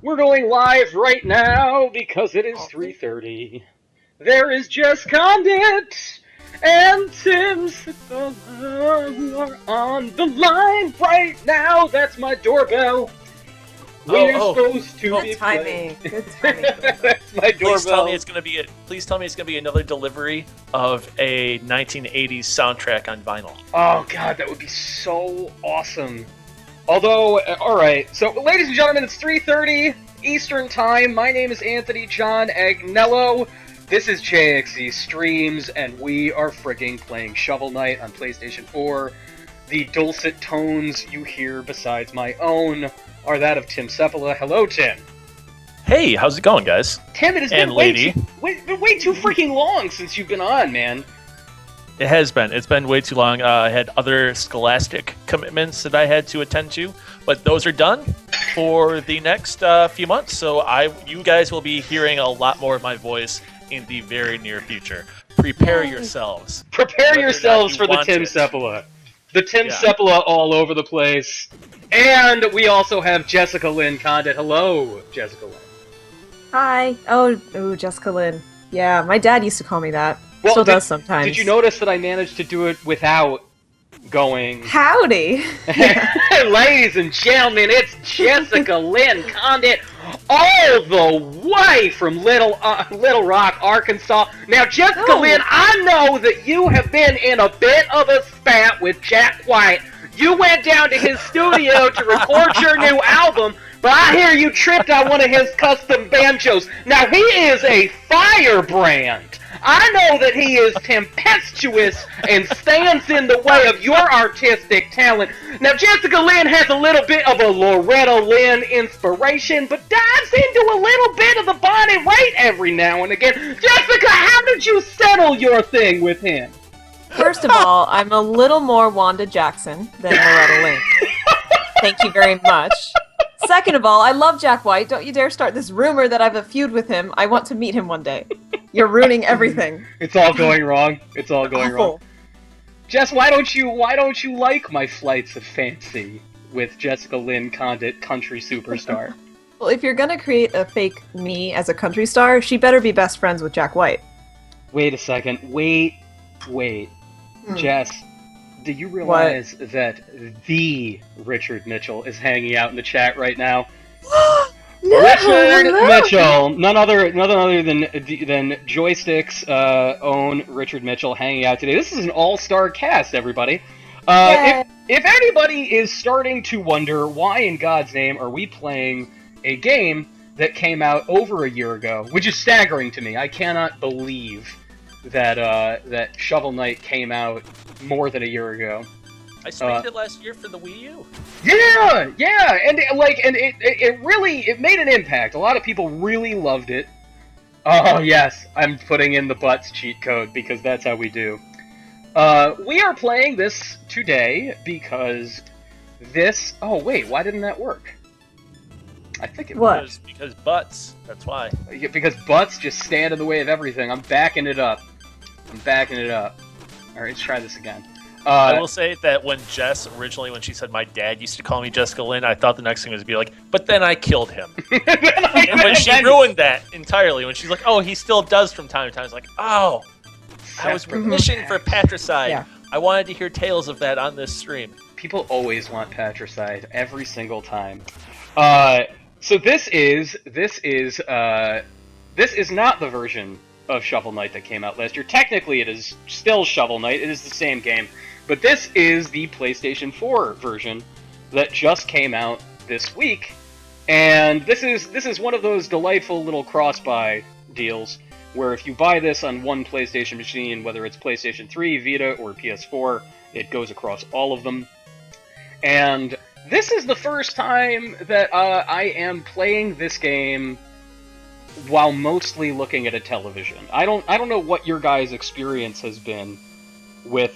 We're going live right now because it is 3:30. There is Jess Condit and Tim Cipella who are on the line right now. That's my doorbell. We're supposed to Good be timing. playing. Good timing. That's my doorbell. Please tell me it's gonna be another delivery of a 1980s soundtrack on vinyl. Oh god, that would be so awesome. Although, alright, so ladies and gentlemen, it's 3:30 Eastern Time. My name is Anthony John Agnello. This is JXE Streams, and we are frigging playing Shovel Knight on PlayStation 4. The dulcet tones you hear besides my own are that of Tim Cipella. Hello, Tim. Hey, how's it going, guys? Tim, it has And been lady. way too freaking long since you've been on, man. It has been. It's been way too long. I had other scholastic commitments that I had to attend to, but those are done for the next few months. So you guys will be hearing a lot more of my voice in the very near future. Prepare yourselves. Prepare yourselves for the Tim Cipella. The Tim Cipella all over the place. And we also have Jessica Lynn Condit. Hello, Jessica Lynn. Hi. Oh, Jessica Lynn. Yeah, my dad used to call me that. Well, Still does sometimes. Did you notice that I managed to do it without going... Howdy! Ladies and gentlemen, it's Jessica Lynn Condit, all the way from Little Rock, Arkansas. Now, Jessica Lynn, I know that you have been in a bit of a spat with Jack White. You went down to his studio to record your new album, but I hear you tripped on one of his custom banjos. Now, he is a firebrand. I know that he is tempestuous and stands in the way of your artistic talent. Now, Jessica Lynn has a little bit of a Loretta Lynn inspiration, but dives into a little bit of the Bonnie Raitt every now and again. Jessica, how did you settle your thing with him? First of all, I'm a little more Wanda Jackson than Loretta Lynn. Thank you very much. Second of all, I love Jack White. Don't you dare start this rumor that I have a feud with him. I want to meet him one day. You're ruining everything. It's all going wrong. It's all going wrong. Jess, why don't you like my flights of fancy with Jessica Lynn Condit, country superstar? Well, if you're gonna create a fake me as a country star, she better be best friends with Jack White. Wait a second. Wait. Jess, do you realize that the Richard Mitchell is hanging out in the chat right now? No, Richard Mitchell, none other than Joystick's own Richard Mitchell, hanging out today. This is an all-star cast, everybody. If anybody is starting to wonder why in God's name are we playing a game that came out over a year ago, which is staggering to me. I cannot believe that Shovel Knight came out more than a year ago. I streamed it last year for the Wii U. Yeah, and it made an impact. A lot of people really loved it. Oh yes, I'm putting in the butts cheat code because that's how we do. We are playing this today because this. Oh wait, why didn't that work? I think it was because butts. That's why. Yeah, because butts just stand in the way of everything. I'm backing it up. All right, let's try this again. I will say that when Jess, originally when she said my dad used to call me Jessica Lynn, I thought the next thing was to be like, but then I killed him. And when she ruined that entirely, when she's like, oh, he still does from time to time, I was like, oh, I was wishing for patricide. Yeah. I wanted to hear tales of that on this stream. People always want patricide, every single time. So this is not the version of Shovel Knight that came out last year. Technically, it is still Shovel Knight. It is the same game. But this is the PlayStation 4 version that just came out this week. And this is one of those delightful little cross-buy deals where if you buy this on one PlayStation machine, whether it's PlayStation 3, Vita, or PS4, it goes across all of them. And this is the first time that I am playing this game while mostly looking at a television. I don't know what your guys' experience has been with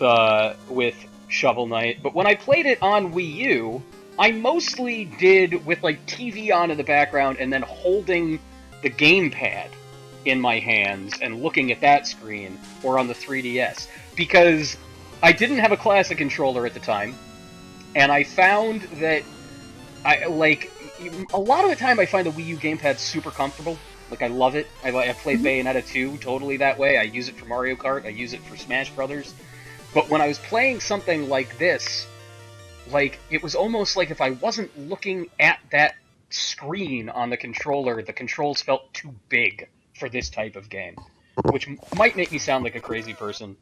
Shovel Knight, but when I played it on Wii U, I mostly did with like TV on in the background and then holding the gamepad in my hands and looking at that screen, or on the 3DS, because I didn't have a classic controller at the time, and I found that a lot of the time I find the Wii U gamepad super comfortable. Like, I love it. I played Bayonetta 2 totally that way. I use it for Mario Kart. I use it for Smash Brothers. But when I was playing something like this, like, it was almost like if I wasn't looking at that screen on the controller, the controls felt too big for this type of game. Which might make me sound like a crazy person.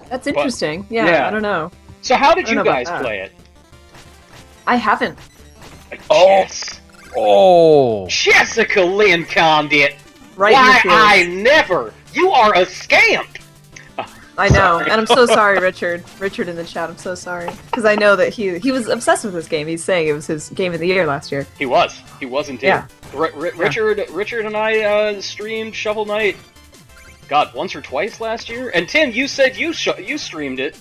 That's interesting. Yeah, I don't know. So how did you guys play it? I haven't. Yes. Oh. Jessica Lynn Condit. Right. Why I never. You are a scamp. I know, and I'm so sorry, Richard. Richard in the chat, I'm so sorry. Because I know that he was obsessed with this game. He's saying it was his game of the year last year. He was indeed. Yeah. Richard and I streamed Shovel Knight, God, once or twice last year. And Tim, you said you streamed it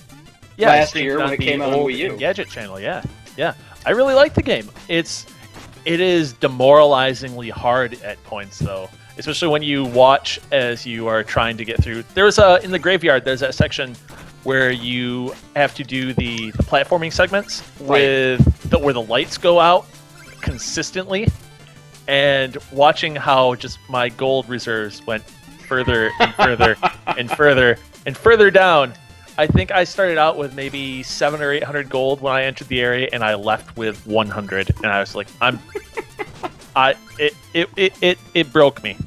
last year when it came out on Wii U. Engadget channel, yeah. I really like the game. It is demoralizingly hard at points, though. Especially when you watch as you are trying to get through. There's in the graveyard, there's that section where you have to do the platforming segments where the lights go out consistently, and watching how just my gold reserves went further and further and further and further down. I think I started out with maybe 700 or 800 gold when I entered the area, and I left with 100, and I was like, it broke me.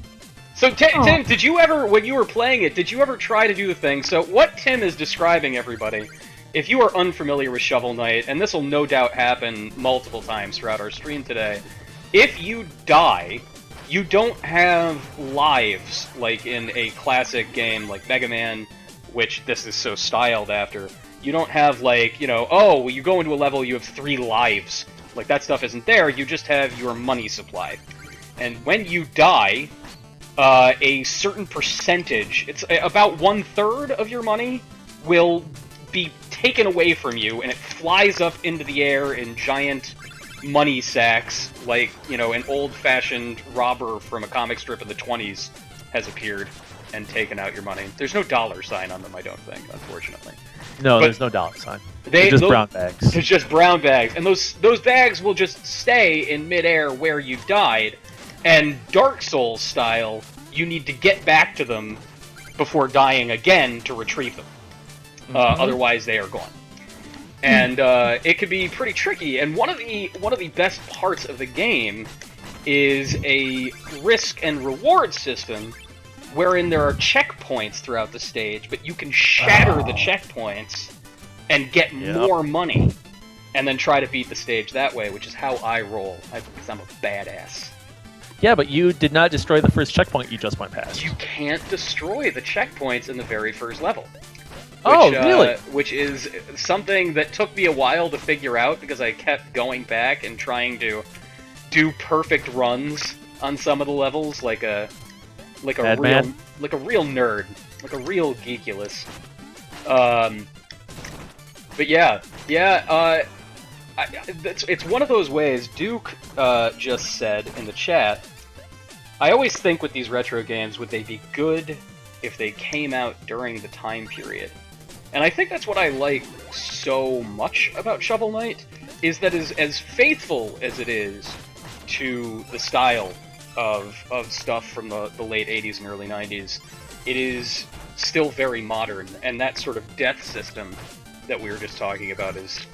So Tim, did you ever, when you were playing it, did you ever try to do the thing? So what Tim is describing, everybody, if you are unfamiliar with Shovel Knight, and this will no doubt happen multiple times throughout our stream today, if you die, you don't have lives like in a classic game like Mega Man, which this is so styled after. You don't have like, you go into a level, you have 3 lives. Like, that stuff isn't there, you just have your money supply. And when you die, a certain percentage, it's about 1/3 of your money, will be taken away from you, and it flies up into the air in giant money sacks, like, an old-fashioned robber from a comic strip in the 20s has appeared and taken out your money. There's no dollar sign on them, I don't think, unfortunately. No, there's no dollar sign. They're just brown bags. It's just brown bags, and those bags will just stay in midair where you died, and Dark Souls style, you need to get back to them before dying again to retrieve them. Otherwise, they are gone. And it could be pretty tricky. And one of the best parts of the game is a risk and reward system, wherein there are checkpoints throughout the stage, but you can shatter the checkpoints and get more money, and then try to beat the stage that way, which is how I roll, because I'm a badass. Yeah, but you did not destroy the first checkpoint you just went past. You can't destroy the checkpoints in the very first level. Really? Which is something that took me a while to figure out, because I kept going back and trying to do perfect runs on some of the levels, like a real nerd, like a real geekulous. But it's one of those ways. Duke just said in the chat, I always think with these retro games, would they be good if they came out during the time period? And I think that's what I like so much about Shovel Knight, is that as faithful as it is to the style of stuff from the late 80s and early 90s, it is still very modern, and that sort of death system that we were just talking about is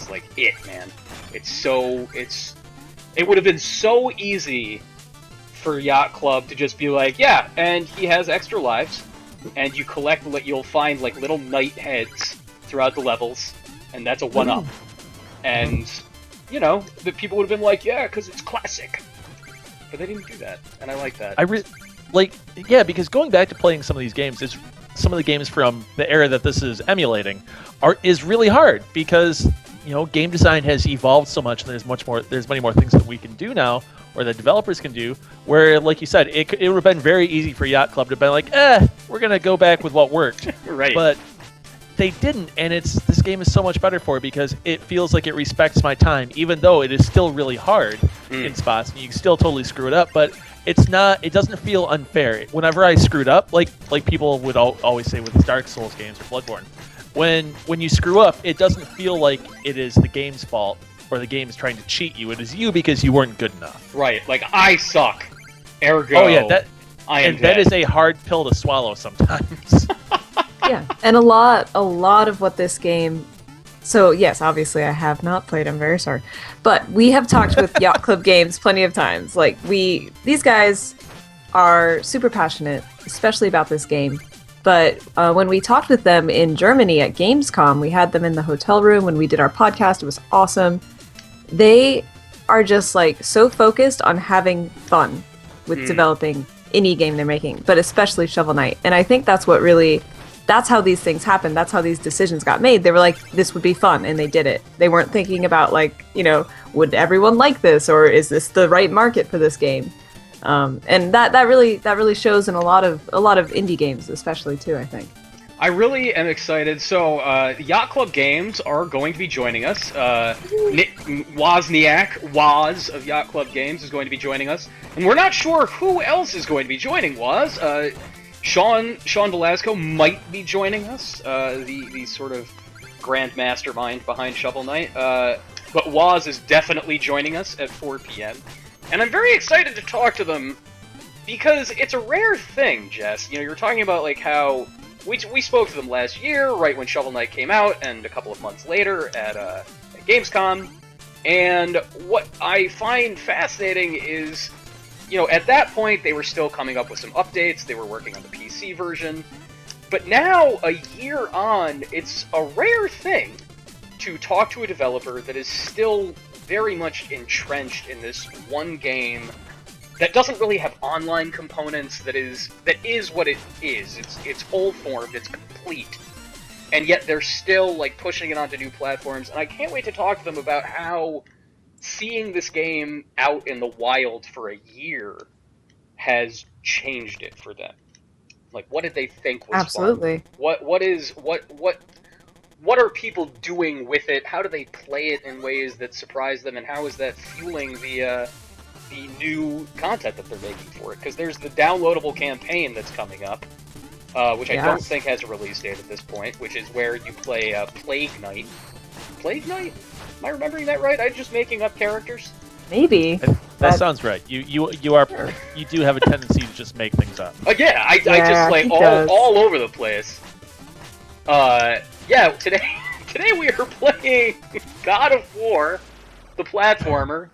like it, man. It would have been so easy for Yacht Club to just be like, yeah, and he has extra lives, and you collect, you'll find like little knight heads throughout the levels, and that's a one-up. And, the people would have been like, yeah, because it's classic. But they didn't do that, and I like that. Because going back to playing some of these games, some of the games from the era that this is emulating is really hard, because game design has evolved so much, and there's many more things that we can do now, or that developers can do, where, like you said, it would have been very easy for Yacht Club to be like, we're gonna go back with what worked. Right. But they didn't, and this game is so much better for it, because it feels like it respects my time, even though it is still really hard in spots, and you can still totally screw it up, but it doesn't feel unfair. Whenever I screwed up, like people would always say with Dark Souls games or Bloodborne, when you screw up, it doesn't feel like it is the game's fault. or the game is trying to cheat you. It is you because you weren't good enough. Right, like, I suck. Ergo, Oh yeah, I am and that dead. is a hard pill to swallow sometimes. Yeah, and a lot of what this game. So yes, obviously I have not played. I'm very sorry, but we have talked with Yacht Club Games plenty of times. Like these guys are super passionate, especially about this game. But when we talked with them in Germany at Gamescom, we had them in the hotel room when we did our podcast. It was awesome. They are just like so focused on having fun with developing any game they're making, but especially Shovel Knight. And I think that's how these things happen. That's how these decisions got made. They were like, this would be fun, and they did it. They weren't thinking about like, would everyone like this, or is this the right market for this game? And that really shows in a lot of indie games, especially too, I think. I really am excited. So, Yacht Club Games are going to be joining us. Woz of Yacht Club Games is going to be joining us. And we're not sure who else is going to be joining Woz. Sean Velasco might be joining us, the sort of grand mastermind behind Shovel Knight. But Woz is definitely joining us at 4 p.m. And I'm very excited to talk to them because it's a rare thing, Jess. You're talking about like how we spoke to them last year, right when Shovel Knight came out, and a couple of months later at Gamescom. And what I find fascinating is, at that point they were still coming up with some updates. They were working on the PC version. But now, a year on, it's a rare thing to talk to a developer that is still very much entrenched in this one game that doesn't really have online components, that is what it is. It's whole formed, it's complete. And yet they're still like pushing it onto new platforms, and I can't wait to talk to them about how seeing this game out in the wild for a year has changed it for them. Like, what did they think was Absolutely. fun? What are people doing with it? How do they play it in ways that surprise them, and how is that fueling the new content that they're making for it? Because there's the downloadable campaign that's coming up, which I don't think has a release date at this point, which is where you play Plague Knight. Plague Knight? Am I remembering that right? I'm just making up characters? Maybe. That sounds right. You do have a tendency to just make things up. Yeah, I just play all over the place. Today we are playing God of War, the platformer,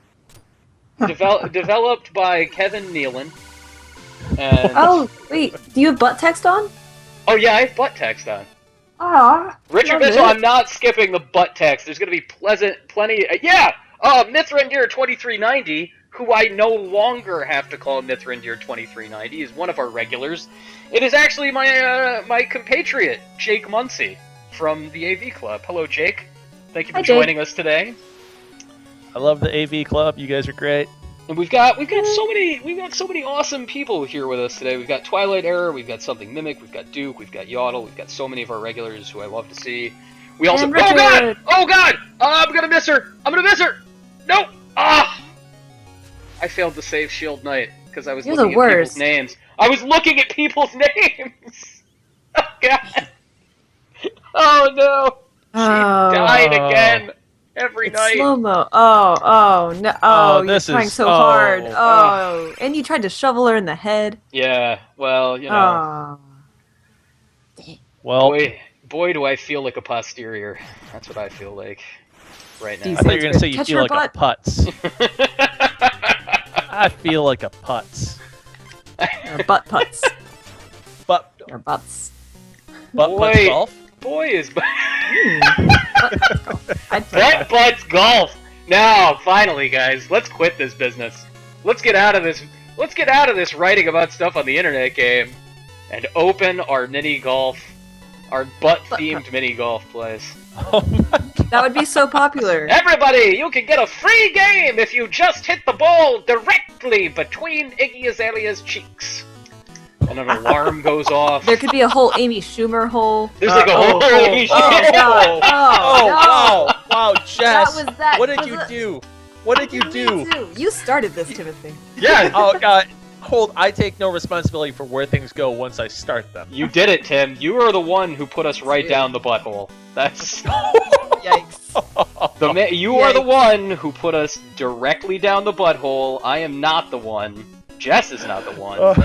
developed by Kevin Nealon. And... Oh, wait, do you have butt text on? Oh yeah, I have butt text on. Ah, Richard Mitchell, I'm not skipping the butt text. There's going to be plenty... Mithrandir 2390, who I no longer have to call Mithrandir 2390, is one of our regulars. It is actually my compatriot, Jake Muncie, from the AV Club. Hello, Jake. Thank you for joining us today. I love the AV Club. You guys are great. And we've got so many awesome people here with us today. We've got Twilight Error, we've got Something Mimic, we've got Duke, we've got Yodel, we've got so many of our regulars who I love to see. We also Oh god! I'm gonna miss her! No! Ah! I failed to save Shield Knight because I was looking at people's names. I was looking at people's names! Oh god! Oh no! She died again! Every night. Slow-mo. Oh, no. Oh, you're trying so hard. Oh, and you tried to shovel her in the head. Yeah, well, Well, boy, do I feel like a posterior. That's what I feel like right now. I thought you were going to say you feel like a putz. I feel like a putz. Butt putz. Or butts. Butt putz golf? Boy is... Butt butts golf! Now, finally, guys, let's quit this business. Let's get out of this writing about stuff on the internet game and open our mini golf, our butt-themed mini golf place. Oh my god. That would be so popular. Everybody, you can get a free game if you just hit the ball directly between Iggy Azalea's cheeks. And an alarm goes off. There could be a whole Amy Schumer hole. There's like a whole Amy Schumer hole. Wow, Jess. What did you do? What did you do? You started this, Timothy. Yeah. Oh god. Hold, I take no responsibility for where things go once I start them. You did it, Tim. You are the one who put us right down the butthole. That's... Yikes. You are the one who put us directly down the butthole. I am not the one. Jess is not the one.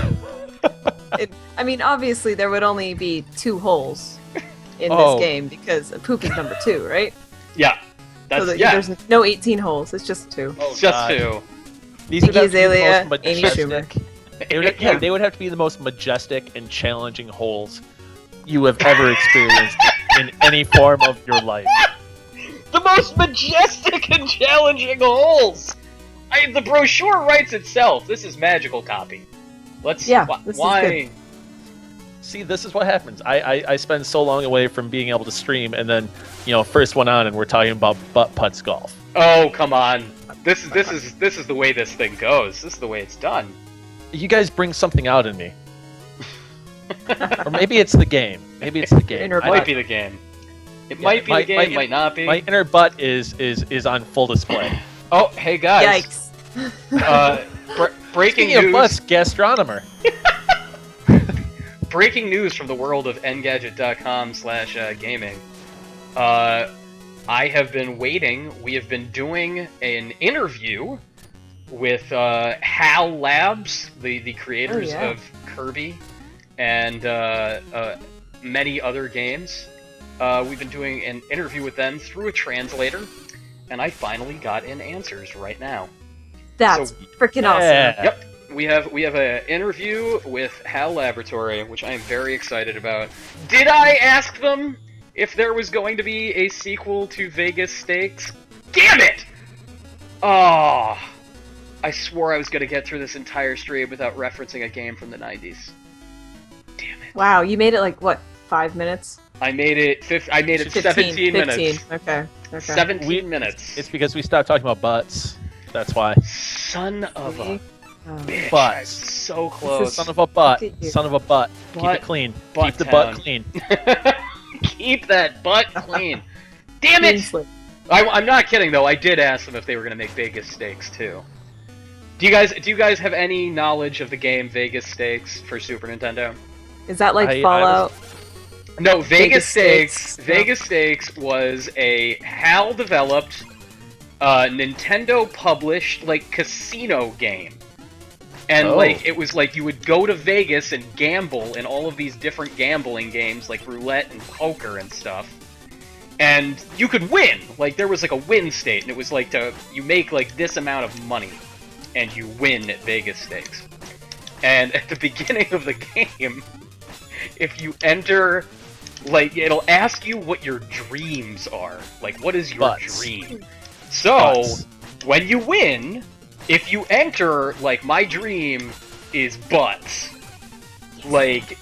I mean, obviously there would only be 2 holes in this game because poop is number 2, right? Yeah. So there's no 18 holes. It's just 2. It's just 2. These would have to be the Azalea, most Amy majestic. Schumer. They would have to be the most majestic and challenging holes you have ever experienced in any form of your life. The most majestic and challenging holes! The brochure writes itself. This is magical copy. This is good. See, this is what happens. I spend so long away from being able to stream, and then, first one on, and we're talking about butt putts golf. Oh, come on. This is the way this thing goes. This is the way it's done. You guys bring something out in me. Or maybe it's the game. Maybe it's the game. It might be the game. It might be the game, might not be. My inner butt is on full display. Oh, hey guys. Yikes. Breaking Speaking news. of butts, gastronomer. Breaking news from the world of Engadget.com/gaming. I have been waiting. We have been doing an interview with HAL Labs, the creators of Kirby and many other games. We've been doing an interview with them through a translator, and I finally got in answers right now. That's freaking awesome. Yep. We have an interview with HAL Laboratory, which I am very excited about. Did I ask them if there was going to be a sequel to Vegas Stakes? Damn it! Oh, I swore I was going to get through this entire stream without referencing a game from the 90s. Damn it. Wow, you made it like, what, 5 minutes? I made it 17 minutes. Okay. 17 minutes. It's because we stopped talking about butts. That's why. Son of a bitch. Butts. So close. Son of a butt. Son of a butt. Keep it clean. Keep the butt clean. Keep that butt clean. Damn it! I'm not kidding though. I did ask them if they were going to make Vegas Stakes too. Do you guys have any knowledge of the game Vegas Stakes for Super Nintendo? Is that like Fallout? No, Vegas Stakes. Vegas Stakes was a HAL developed, Nintendo published like casino game. And it was like you would go to Vegas and gamble in all of these different gambling games like roulette and poker and stuff. And you could win. Like there was like a win state, and it was like you make like this amount of money and you win at Vegas Stakes. And at the beginning of the game, if you enter, like, it'll ask you what your dreams are. Like, what is your dream? So, when you win, if you enter, like, my dream is butts. Like,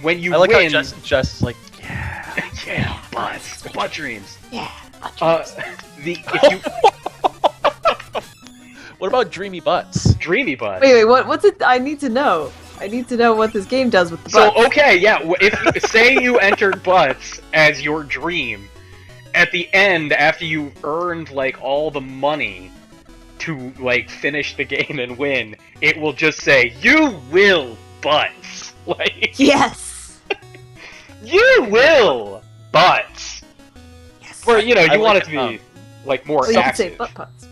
when you win... I like how Jess is like, yeah. Yeah, butts. Butt dreams. Yeah, butt dreams. If you... What about dreamy butts? Dreamy butts. Wait, what's it? I need to know. I need to know what this game does with the butts. So, okay, yeah, if say you entered butts as your dream, at the end, after you earned, like, all the money to, like, finish the game and win, it will just say, you will butts. Like, yes! You will butts. Yes. Where, you I want like it to be, like, more you active. can say butt putts.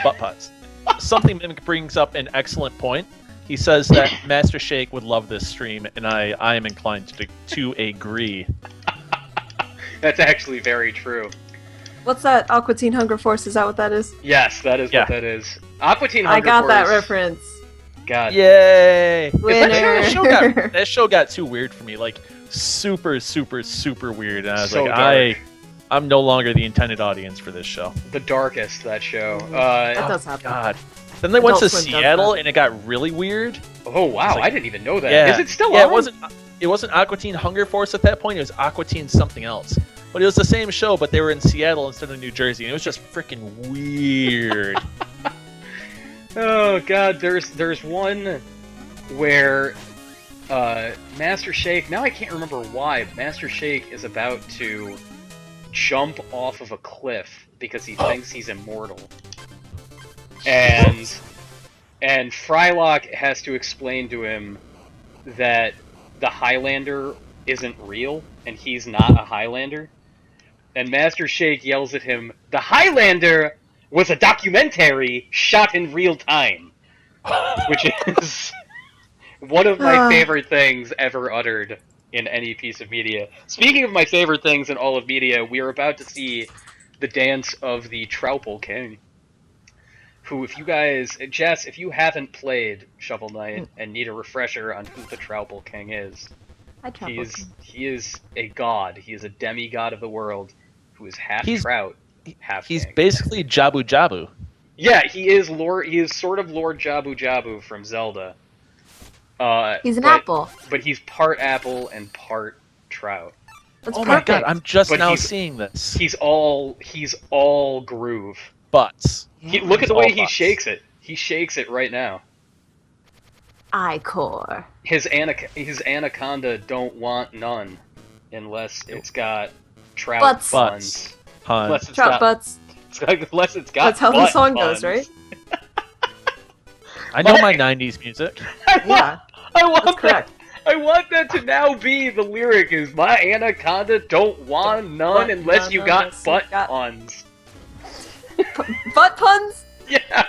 Butt putts. Something Mimic brings up an excellent point. He says that Master Shake would love this stream, and I am inclined to agree. That's actually very true. What's that? Aqua Teen Hunger Force? Is that what that is? Yes, that is what that is. Aqua Teen Hunger I got Force. that reference. God. Yay! Winner. That show got too weird for me. Like, super, super, super weird. And I was So like, dark. I'm no longer the intended audience for this show. The darkest, that show. That does happen. God. Then they went to Adult Swim does Seattle, that. and it got really weird. Oh wow, like- I didn't even know that. Yeah. Is it still Yeah, on? it wasn't Aqua Teen Hunger Force at that point. It was Aqua Teen something else. But it was the same show, but they were in Seattle instead of New Jersey, and it was just freaking weird. Oh god, there's one where Master Shake, now I can't remember why, Master Shake is about to jump off of a cliff because he thinks he's immortal. And Frylock has to explain to him that the Highlander isn't real, and he's not a Highlander. and Master Shake yells at him, "The Highlander was a documentary shot in real time," which is one of my favorite things ever uttered in any piece of media. Speaking of my favorite things in all of media, we are about to see the dance of the Troupple King. Who, if you guys, Jess, if you haven't played Shovel Knight and need a refresher on who the Troupple King is, he is a god. He is a demigod of the world who is half trout, half He's king. basically Jabu Jabu. Yeah, he is Lord. He is sort of Lord Jabu Jabu from Zelda. He's an apple. But he's part apple and part trout. That's Oh perfect. my god, I'm just But now he's- seeing this. He's all groove. Butts. Look at the way all he butts. shakes it. He shakes it right now. I-core. His anaconda don't want none unless it's got trout Butts. puns. Pun. Unless it's Trout got, butts. unless it's got That's how the butt song puns. goes, right? I know my 90s music. Yeah, I want that's that. correct. I want that to now be the lyric is my anaconda don't want none want unless none you got unless you butt got- puns. Butt puns? Yeah.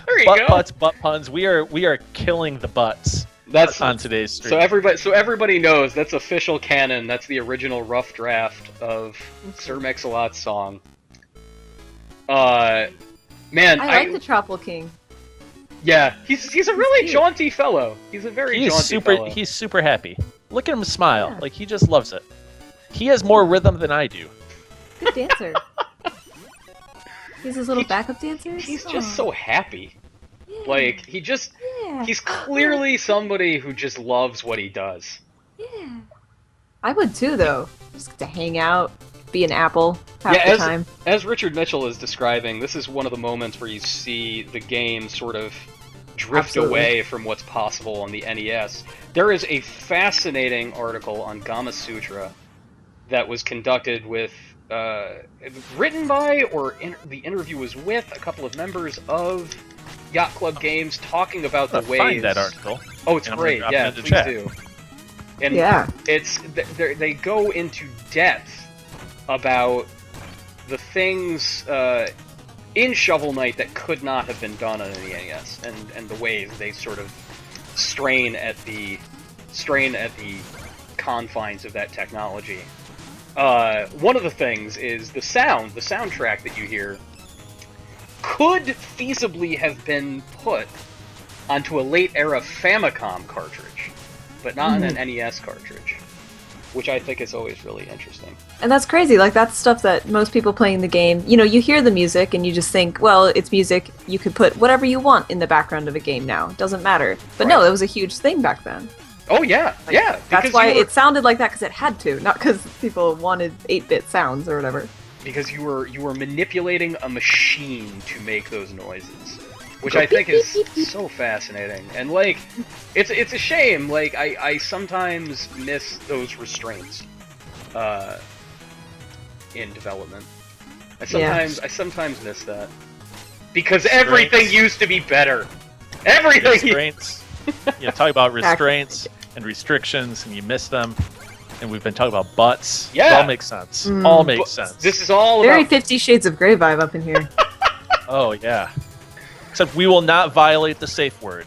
There you Butt go. butts, butt puns. We are killing the butts That's on today's stream. so everybody knows that's official canon. That's the original rough draft of Sir Mix-a-Lot's song. Man, I like the Troupple King. yeah, he's a really cute. jaunty fellow. He's a very jaunty fellow. He's super happy. Look at him smile. Yeah. Like he just loves it. He has more rhythm than I do. Good dancer. He's his little backup dancer. He's just so happy. Yeah. Like Yeah. he's clearly somebody who just loves what he does. Yeah. I would too, though. Just get to hang out, be an apple half Yeah, the as- time. As Richard Mitchell is describing, this is one of the moments where you see the game sort of drift Absolutely. away from what's possible on the NES. There is a fascinating article on Gama Sutra that was conducted with, written by, or the interview was with a couple of members of Yacht Club Games talking about the ways. Find that article. Oh, it's And I'm gonna great. drop Yeah, it in the please chat. do. And Yeah. they go into depth about the things in Shovel Knight that could not have been done on the NES, and the ways they sort of strain at the confines of that technology. One of the things is the soundtrack that you hear could feasibly have been put onto a late era Famicom cartridge, but not on an NES cartridge, which I think is always really interesting. And that's crazy. Like, that's stuff that most people playing the game, you know, you hear the music and you just think, well, it's music. You could put whatever you want in the background of a game now. It doesn't matter. But no, Right. it was a huge thing back then. Oh yeah, yeah. That's because why you were- it sounded like that, because it had to, not because people wanted 8-bit sounds or whatever. because you were manipulating a machine to make those noises, which I think is so fascinating. And like, it's a shame. Like I sometimes miss those restraints in development. I sometimes miss that because everything used to be better. Everything. Restraints. Talk about restraints and restrictions, and you miss them. And we've been talking about butts. Yeah. It all makes sense. All makes sense. This is all Very about 50 Shades of Grey vibe up in here. Oh, yeah. Except we will not violate the safe word.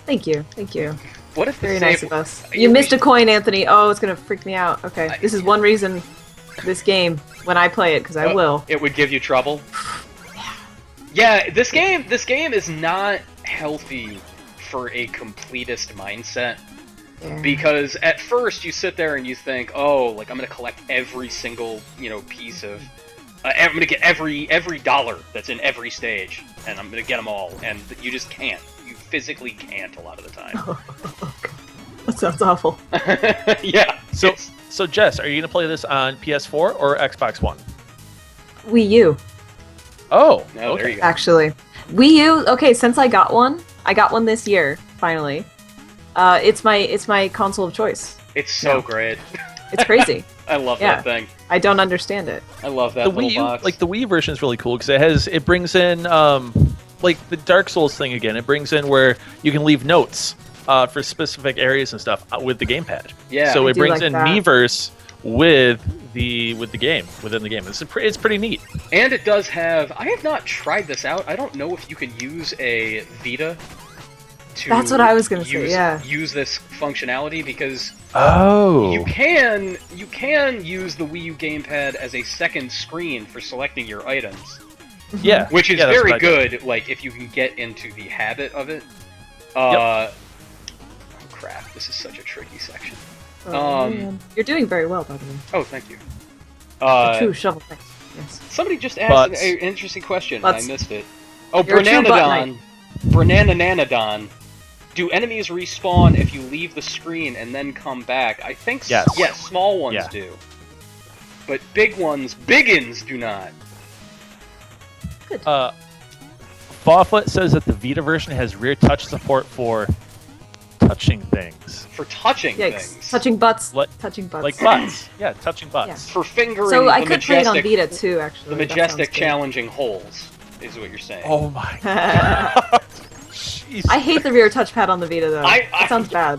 Thank you. Thank you. what if the Very same- nice of us. Yeah, You we missed a should- coin, Anthony. Oh, it's going to freak me out. Okay. This is one reason this game, when I play it, because I will. It would give you trouble. Yeah, this game is not healthy for a completist mindset. Yeah. Because at first you sit there and you think, oh, like I'm gonna collect every single, piece of, I'm gonna get every dollar that's in every stage, and I'm gonna get them all, and you just can't. You physically can't a lot of the time. That sounds awful. Yeah. So Jess, are you going to play this on PS4 or Xbox One? Wii U, Oh, No, okay. there you go. actually. Wii U, okay, since I got one this year, finally. It's my console of choice. It's so No. great. It's crazy. I love Yeah. that thing. I don't understand it. I love that The little Wii U, box. like the Wii version is really cool because it brings in like the Dark Souls thing again. It brings in where you can leave notes for specific areas and stuff with the gamepad. Yeah. So I it do brings like in that. Miiverse, with the game within the game. It's pretty neat. And it does have. I have not tried this out. I don't know if you can use a Vita to. That's what I was gonna say. Yeah. Use this functionality because you can use the Wii U gamepad as a second screen for selecting your items. Yeah, which is very good. Like if you can get into the habit of it. Oh crap! This is such a tricky section. Man. You're doing very well, by the way. Oh, thank you. A true shovel knight. Yes. Somebody just asked an interesting question, and I missed it. Oh, You're Brananadon. Do enemies respawn if you leave the screen and then come back? I think yes. Yes, small ones do. But biggins do not. Good. Fawfoot says that the Vita version has rear touch support for touching things. For touching things. Touching butts. Touching butts. Like butts. Yeah, touching butts. Yeah. For fingering so I the could play it on Vita too, actually. The majestic challenging holes is what you're saying. Oh my god. I hate the rear touchpad on the Vita though. It sounds bad.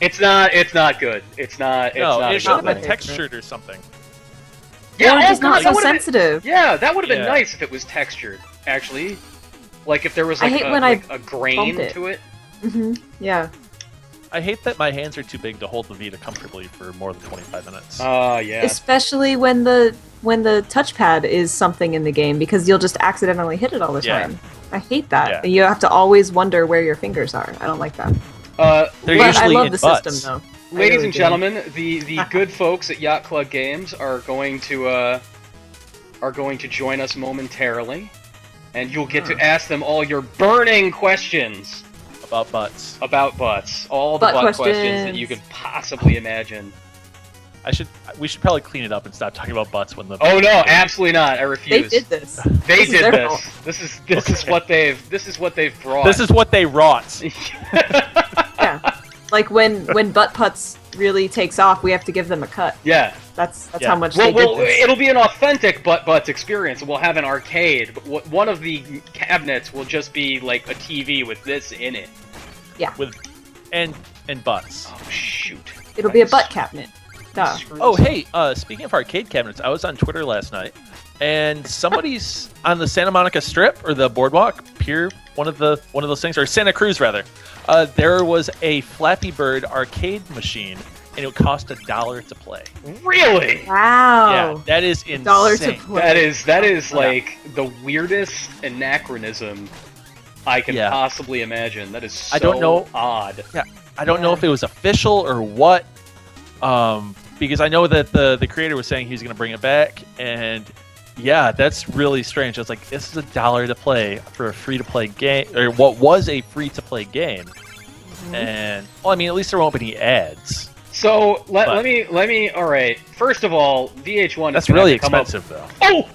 It's not good. It's not it should have been favorite. textured or something. Yeah, it's not so sensitive. Yeah, that would have been nice if it was textured, actually. Like if there was like a grain to it. Yeah. I hate that my hands are too big to hold the Vita comfortably for more than 25 minutes. Yeah. Especially when the touchpad is something in the game, because you'll just accidentally hit it all the time. I hate that. Yeah. You have to always wonder where your fingers are. I don't like that. They're usually I love in the butts. system though. Ladies and gentlemen, the good folks at Yacht Club Games are going to join us momentarily, and you'll get to ask them all your burning questions about butts. All the butt questions that you could possibly imagine. We should probably clean it up and stop talking about butts when the. Oh no, absolutely not! I refuse. They did this. They did this. This is what they've brought. This is what they wrought. Yeah, like when butt putts really takes off, we have to give them a cut. Yeah, that's how much they did this. It'll be an authentic butts experience. We'll have an arcade, but one of the cabinets will just be like a TV with this in it. Yeah. And butts. Oh shoot! It'll be a butt cabinet. Duh. Oh hey, speaking of arcade cabinets, I was on Twitter last night, and somebody's on the Santa Monica Strip or the Boardwalk Pier, one of those things, or Santa Cruz rather. There was a Flappy Bird arcade machine, and it would cost $1 to play. Really? Wow. Yeah, that is insane. $1 to play. That is like the weirdest anachronism I can possibly imagine. That is so odd. Yeah, I don't know if it was official or what. Because I know that the creator was saying he's going to bring it back, and yeah, that's really strange. I was like, this is $1 to play for a free-to-play game, or what was a free-to-play game, and well, I mean, at least there won't be any ads. So let me. All right. First of all, VH1. That's really expensive, though. Oh,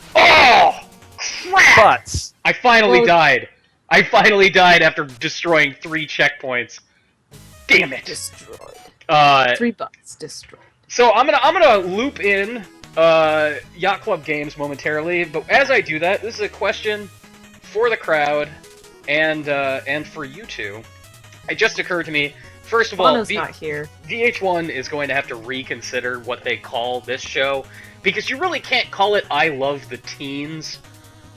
crap! Butts. I finally died. I finally died after destroying 3 checkpoints. Damn it! Destroyed. 3 butts destroyed. So I'm gonna loop in Yacht Club Games momentarily, but as I do that, this is a question for the crowd and for you two. It just occurred to me. First of all, not here. VH1 is going to have to reconsider what they call this show, because you really can't call it I Love the Teens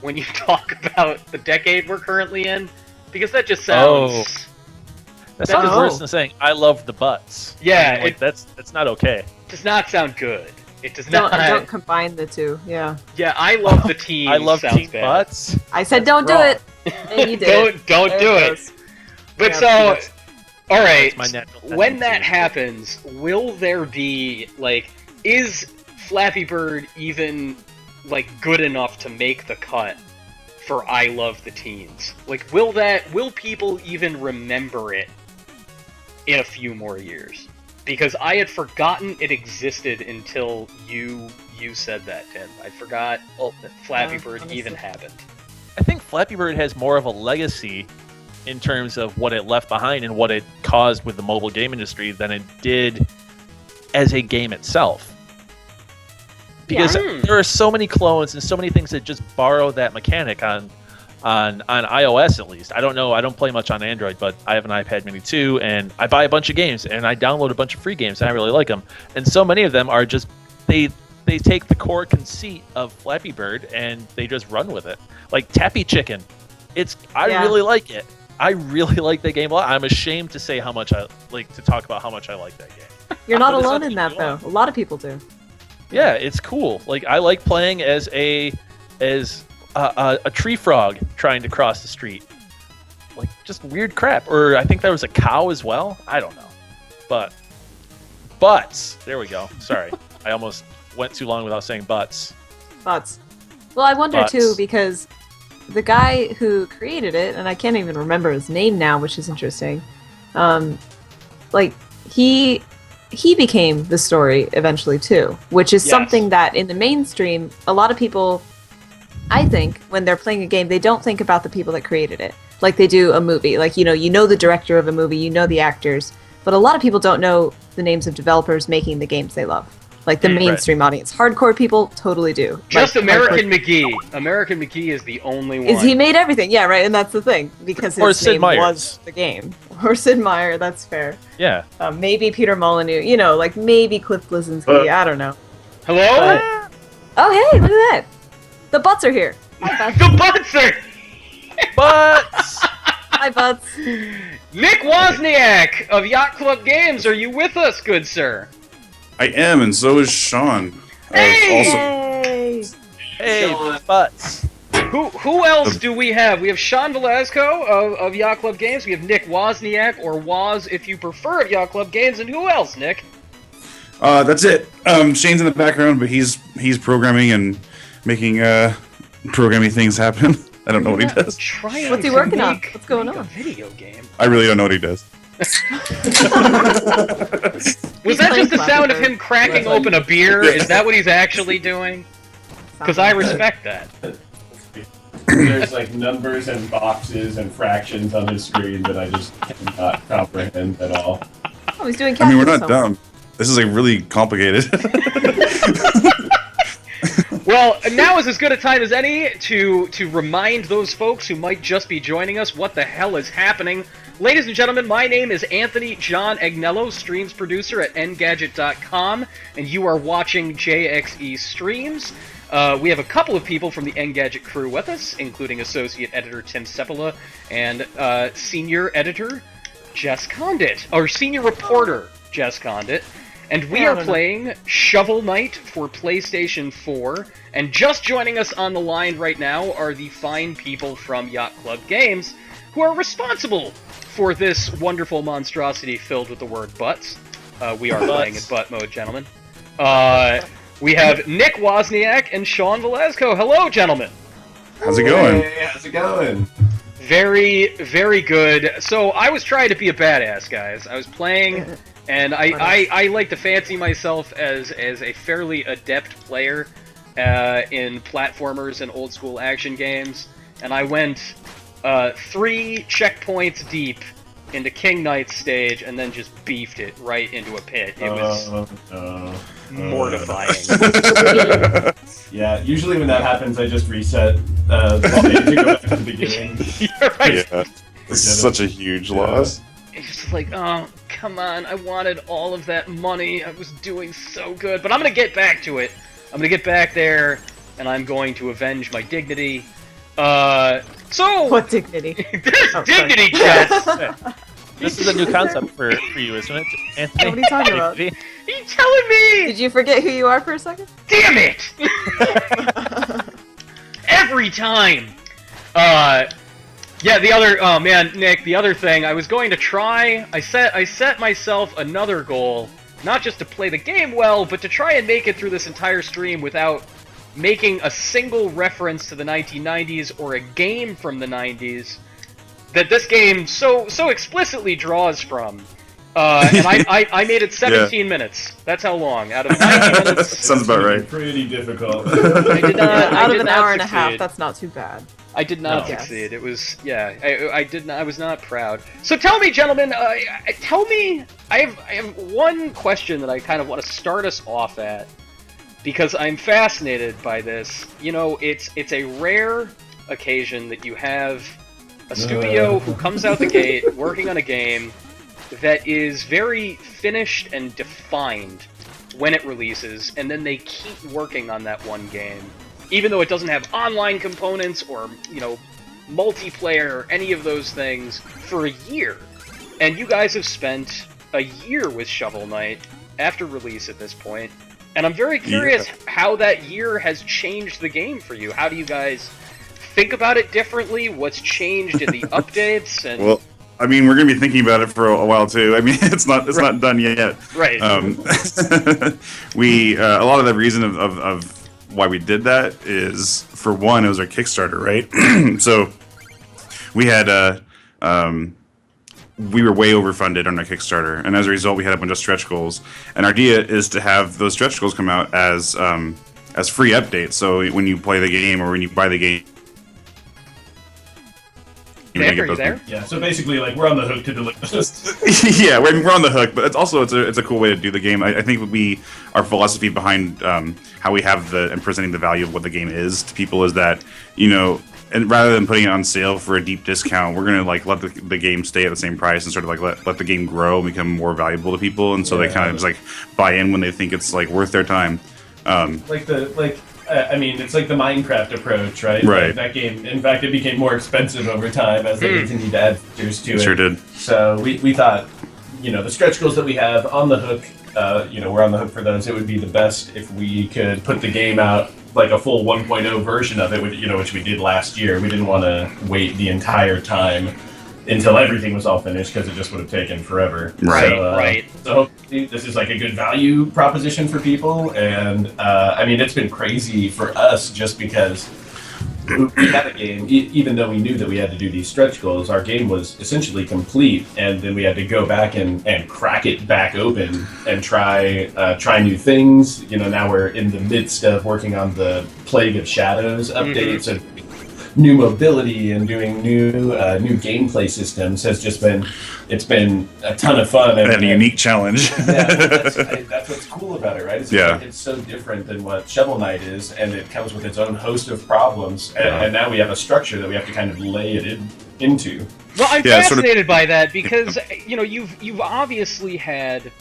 when you talk about the decade we're currently in, because that just sounds... That sounds worse than saying I love the butts. Yeah, I mean, that's not okay. It does not sound good. It does not. Don't combine the two. Yeah. Yeah, I love the teens. I love teen bad. butts. I said don't do it. And you did. Don't do it. But yeah, all right. When that happens, will there be is Flappy Bird even good enough to make the cut for I Love the Teens? Will people even remember it in a few more years? Because I had forgotten it existed until you said that, Tim. I forgot that Flappy Bird even happened. I think Flappy Bird has more of a legacy in terms of what it left behind and what it caused with the mobile game industry than it did as a game itself. Because there are so many clones and so many things that just borrow that mechanic on iOS at least. I don't know. I don't play much on Android, but I have an iPad Mini 2, and I buy a bunch of games, and I download a bunch of free games, and I really like them. And so many of them are just they take the core conceit of Flappy Bird and they just run with it. Like Tappy Chicken. I really like it. I really like that game a lot. I'm ashamed to say how much I like to talk about how much I like that game. You're not alone in that, though. A lot of people do. Yeah, it's cool. Like I like playing as a tree frog trying to cross the street. Like just weird crap. Or I think there was a cow as well. I don't know. But butts. There we go. Sorry. I almost went too long without saying butts. Butts. Well, I wonder too, because the guy who created it, and I can't even remember his name now, which is interesting. Like he became the story eventually too, which is something that in the mainstream, a lot of people, I think, when they're playing a game, they don't think about the people that created it. Like they do a movie. Like, you know the director of a movie, you know the actors, but a lot of people don't know the names of developers making the games they love. Like the mainstream audience. Hardcore people totally do. Just like, American McGee. American McGee is the only one. He made everything, yeah, right, and that's the thing. Because his name was the game. Or Sid Meier, that's fair. Yeah. Maybe Peter Molyneux, like maybe Cliff Bleszinski, I don't know. Hello? But, oh, hey, look at that. The butts are here. Hi, Butts. The butts are Butts! Hi, Butts. Nick Wozniak of Yacht Club Games, are you with us, good sir? I am, and so is Sean. Hey! Hey, Butts. Who else do we have? We have Sean Velasco of Yacht Club Games. We have Nick Wozniak, or Woz if you prefer, of Yacht Club Games. And who else, Nick? That's it. Shane's in the background, but he's programming and making programming things happen. I don't know what he does. What's he working on? What's going on? A video game. I really don't know what he does. Was that just the sound of him cracking open a beer? Is that what he's actually doing? Because I respect that. There's like numbers and boxes and fractions on his screen that I just cannot comprehend at all. Oh, he's doing. I mean, we're not dumb. This is like really complicated. Well, now is as good a time as any to remind those folks who might just be joining us what the hell is happening. Ladies and gentlemen, my name is Anthony John Agnello, streams producer at Engadget.com, and you are watching JXE Streams. We have a couple of people from the Engadget crew with us, including Associate Editor Tim Sepola and Senior Editor Jess Condit, or Senior Reporter Jess Condit. And we are playing Shovel Knight for PlayStation 4, and just joining us on the line right now are the fine people from Yacht Club Games, who are responsible for this wonderful monstrosity filled with the word butts. We are playing in butt mode, gentlemen. We have Nick Wozniak and Sean Velasco. Hello, gentlemen. How's it going? Hey, how's it going? Very, very good. So I was trying to be a badass, guys. I was playing, and I like to fancy myself as a fairly adept player in platformers and old school action games. And I went 3 checkpoints deep into King Knight's stage, and then just beefed it right into a pit. It was mortifying. Yeah, usually when that happens, I just reset the stage to go back to the beginning. You're right. Yeah, it's such a huge loss. It's just like, oh, come on, I wanted all of that money, I was doing so good, but I'm gonna get back to it. I'm gonna get back there, and I'm going to avenge my dignity. So... What dignity? There's dignity, Jess! This is a new concept for you, isn't it, Anthony? What are you talking about? Are you telling me? Did you forget who you are for a second? Damn it! Every time! Yeah, the other... Oh, man, Nick, the other thing, I was going to try... I set myself another goal, not just to play the game well, but to try and make it through this entire stream without making a single reference to the 1990s or a game from the 90s that this game so explicitly draws from. And I made it 17 minutes. That's how long. Out of 90 minutes. Sounds about right. Pretty difficult. I did not, Out I of did an not hour and a half, succeed. that's not too bad. I did not No. succeed. It was, yeah, I did not, I was not proud. So tell me, gentlemen, tell me, I have one question that I kind of want to start us off at, because I'm fascinated by this. You know, it's a rare occasion that you have a studio who comes out the gate working on a game that is very finished and defined. when it releases, and then they keep working on that one game, even though it doesn't have online components or, you know, multiplayer or any of those things for a year. And you guys have spent a year with Shovel Knight after release at this point, and I'm very curious how that year has changed the game for you. How do you guys think about it differently? What's changed in the updates? And Well, I mean, we're gonna be thinking about it for a while too. I mean, it's not done yet. Right. We a lot of the reason of why we did that is, for one, it was our Kickstarter, right? So we had we were way overfunded on our Kickstarter, and as a result, we had a bunch of stretch goals. And our idea is to have those stretch goals come out as free updates. So when you play the game or when you buy the game, Banter, you there? Yeah, so basically, like, we're on the hook to deliver this. Yeah, we're on the hook, but it's also it's a cool way to do the game. I think our philosophy behind how we have and presenting the value of what the game is to people is that, you know, and rather than putting it on sale for a deep discount, we're gonna like let the game stay at the same price and sort of like let the game grow and become more valuable to people, and so they kind of just like buy in when they think it's like worth their time. I mean, it's like the Minecraft approach, right? Right. Like that game, in fact, it became more expensive over time as they continued to add features to it. Sure did. So we thought, you know, the stretch goals that we have on the hook, you know, we're on the hook for those. It would be the best if we could put the game out like a full 1.0 version of it, you know, which we did last year. We didn't want to wait the entire time until everything was all finished, because it just would have taken forever. Right. So hopefully this is like a good value proposition for people, and I mean, it's been crazy for us just because we had a game, even though we knew that we had to do these stretch goals, our game was essentially complete, and then we had to go back and crack it back open and try new things. You know, now we're in the midst of working on the Plague of Shadows updates, and new mobility and doing new gameplay systems has just been a ton of fun And a unique challenge. that's what's cool about it, right? It's so different than what Shovel Knight is, and it comes with its own host of problems, and now we have a structure that we have to kind of lay it into. Well, I'm fascinated by that because, you know, you've obviously had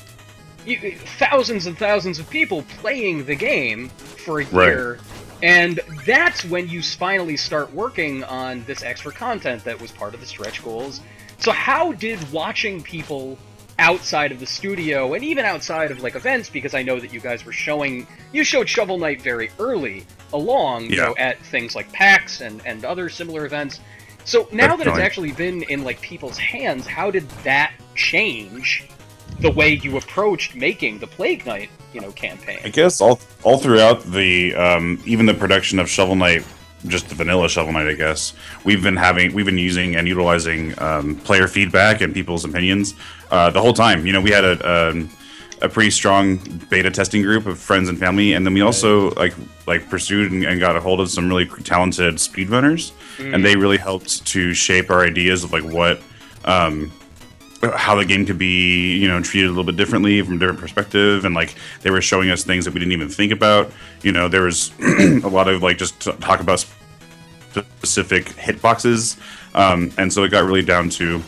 thousands and thousands of people playing the game for a year. And that's when you finally start working on this extra content that was part of the stretch goals. So how did watching people outside of the studio, and even outside of like events, because I know that you guys were you showed Shovel Knight very early along, you know, at things like PAX and other similar events. So now that it's actually been in like people's hands, how did that change the way you approached making the Plague Knight, you know, campaign? I guess all throughout the even the production of Shovel Knight, just the vanilla Shovel Knight, I guess we've been using and utilizing player feedback and people's opinions the whole time. You know, we had a pretty strong beta testing group of friends and family, and then we also like pursued and got a hold of some really talented speedrunners, and they really helped to shape our ideas of like what how the game could be, you know, treated a little bit differently from a different perspective, and like they were showing us things that we didn't even think about. You know, there was a lot of like just talk about specific hitboxes, and so it got really down to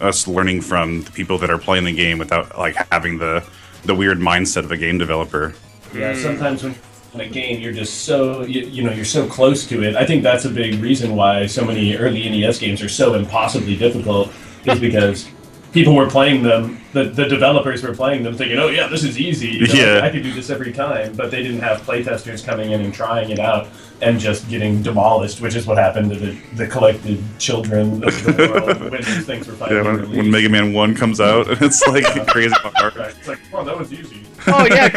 us learning from the people that are playing the game without like having the weird mindset of a game developer. Yeah, sometimes when in a game you're just so you're so close to it. I think that's a big reason why so many early NES games are so impossibly difficult, is because people were playing them, the developers were playing them thinking, oh yeah, this is easy, you know, I could do this every time, but they didn't have playtesters coming in and trying it out and just getting demolished, which is what happened to the collected children of the world when these things were finally released. When Mega Man 1 comes out, and it's like crazy hard. Right. It's like, well, that was easy. Oh yeah,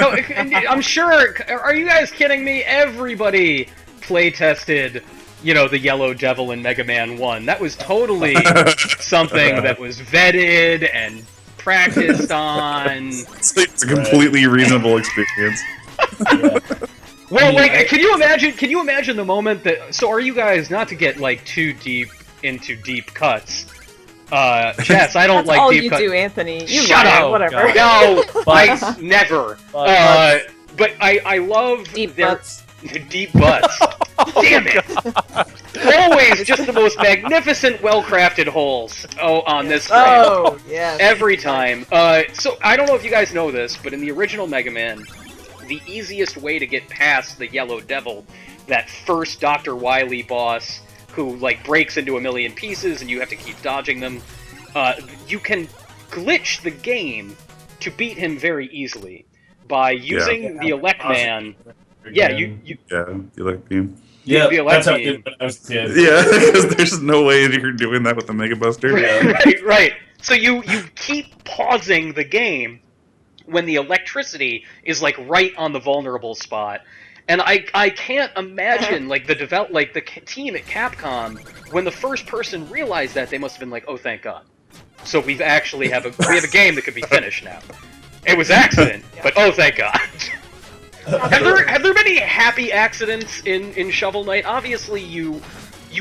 I'm sure, are you guys kidding me? Everybody playtested, you know, the Yellow Devil in Mega Man 1. That was totally something that was vetted and practiced on. It's a completely reasonable experience. Well, like, can you imagine the moment that, so are you guys, not to get like too deep into deep cuts, Jess, I don't like deep cuts. All you do, Anthony. You Shut up! Whatever. No, I never. But I love deep butts. Deep butts. Damn it! Always just the most magnificent, well-crafted holes. On this frame. Oh, yeah. Every time. So I don't know if you guys know this, but in the original Mega Man, the easiest way to get past the Yellow Devil, that first Dr. Wily boss who like breaks into a million pieces and you have to keep dodging them. You can glitch the game to beat him very easily by using the Elect Man. Yeah, the elect beam. Yeah, the that's Elect how I beam. did when I was a kid. Yeah, because there's no way you're doing that with the Mega Buster. Right. So you keep pausing the game when the electricity is like right on the vulnerable spot. And I can't imagine like the team at Capcom, when the first person realized that, they must have been like, oh, thank God. So we actually have a game that could be finished now. It was accident, but oh, thank God. Have there been any happy accidents in Shovel Knight? Obviously, you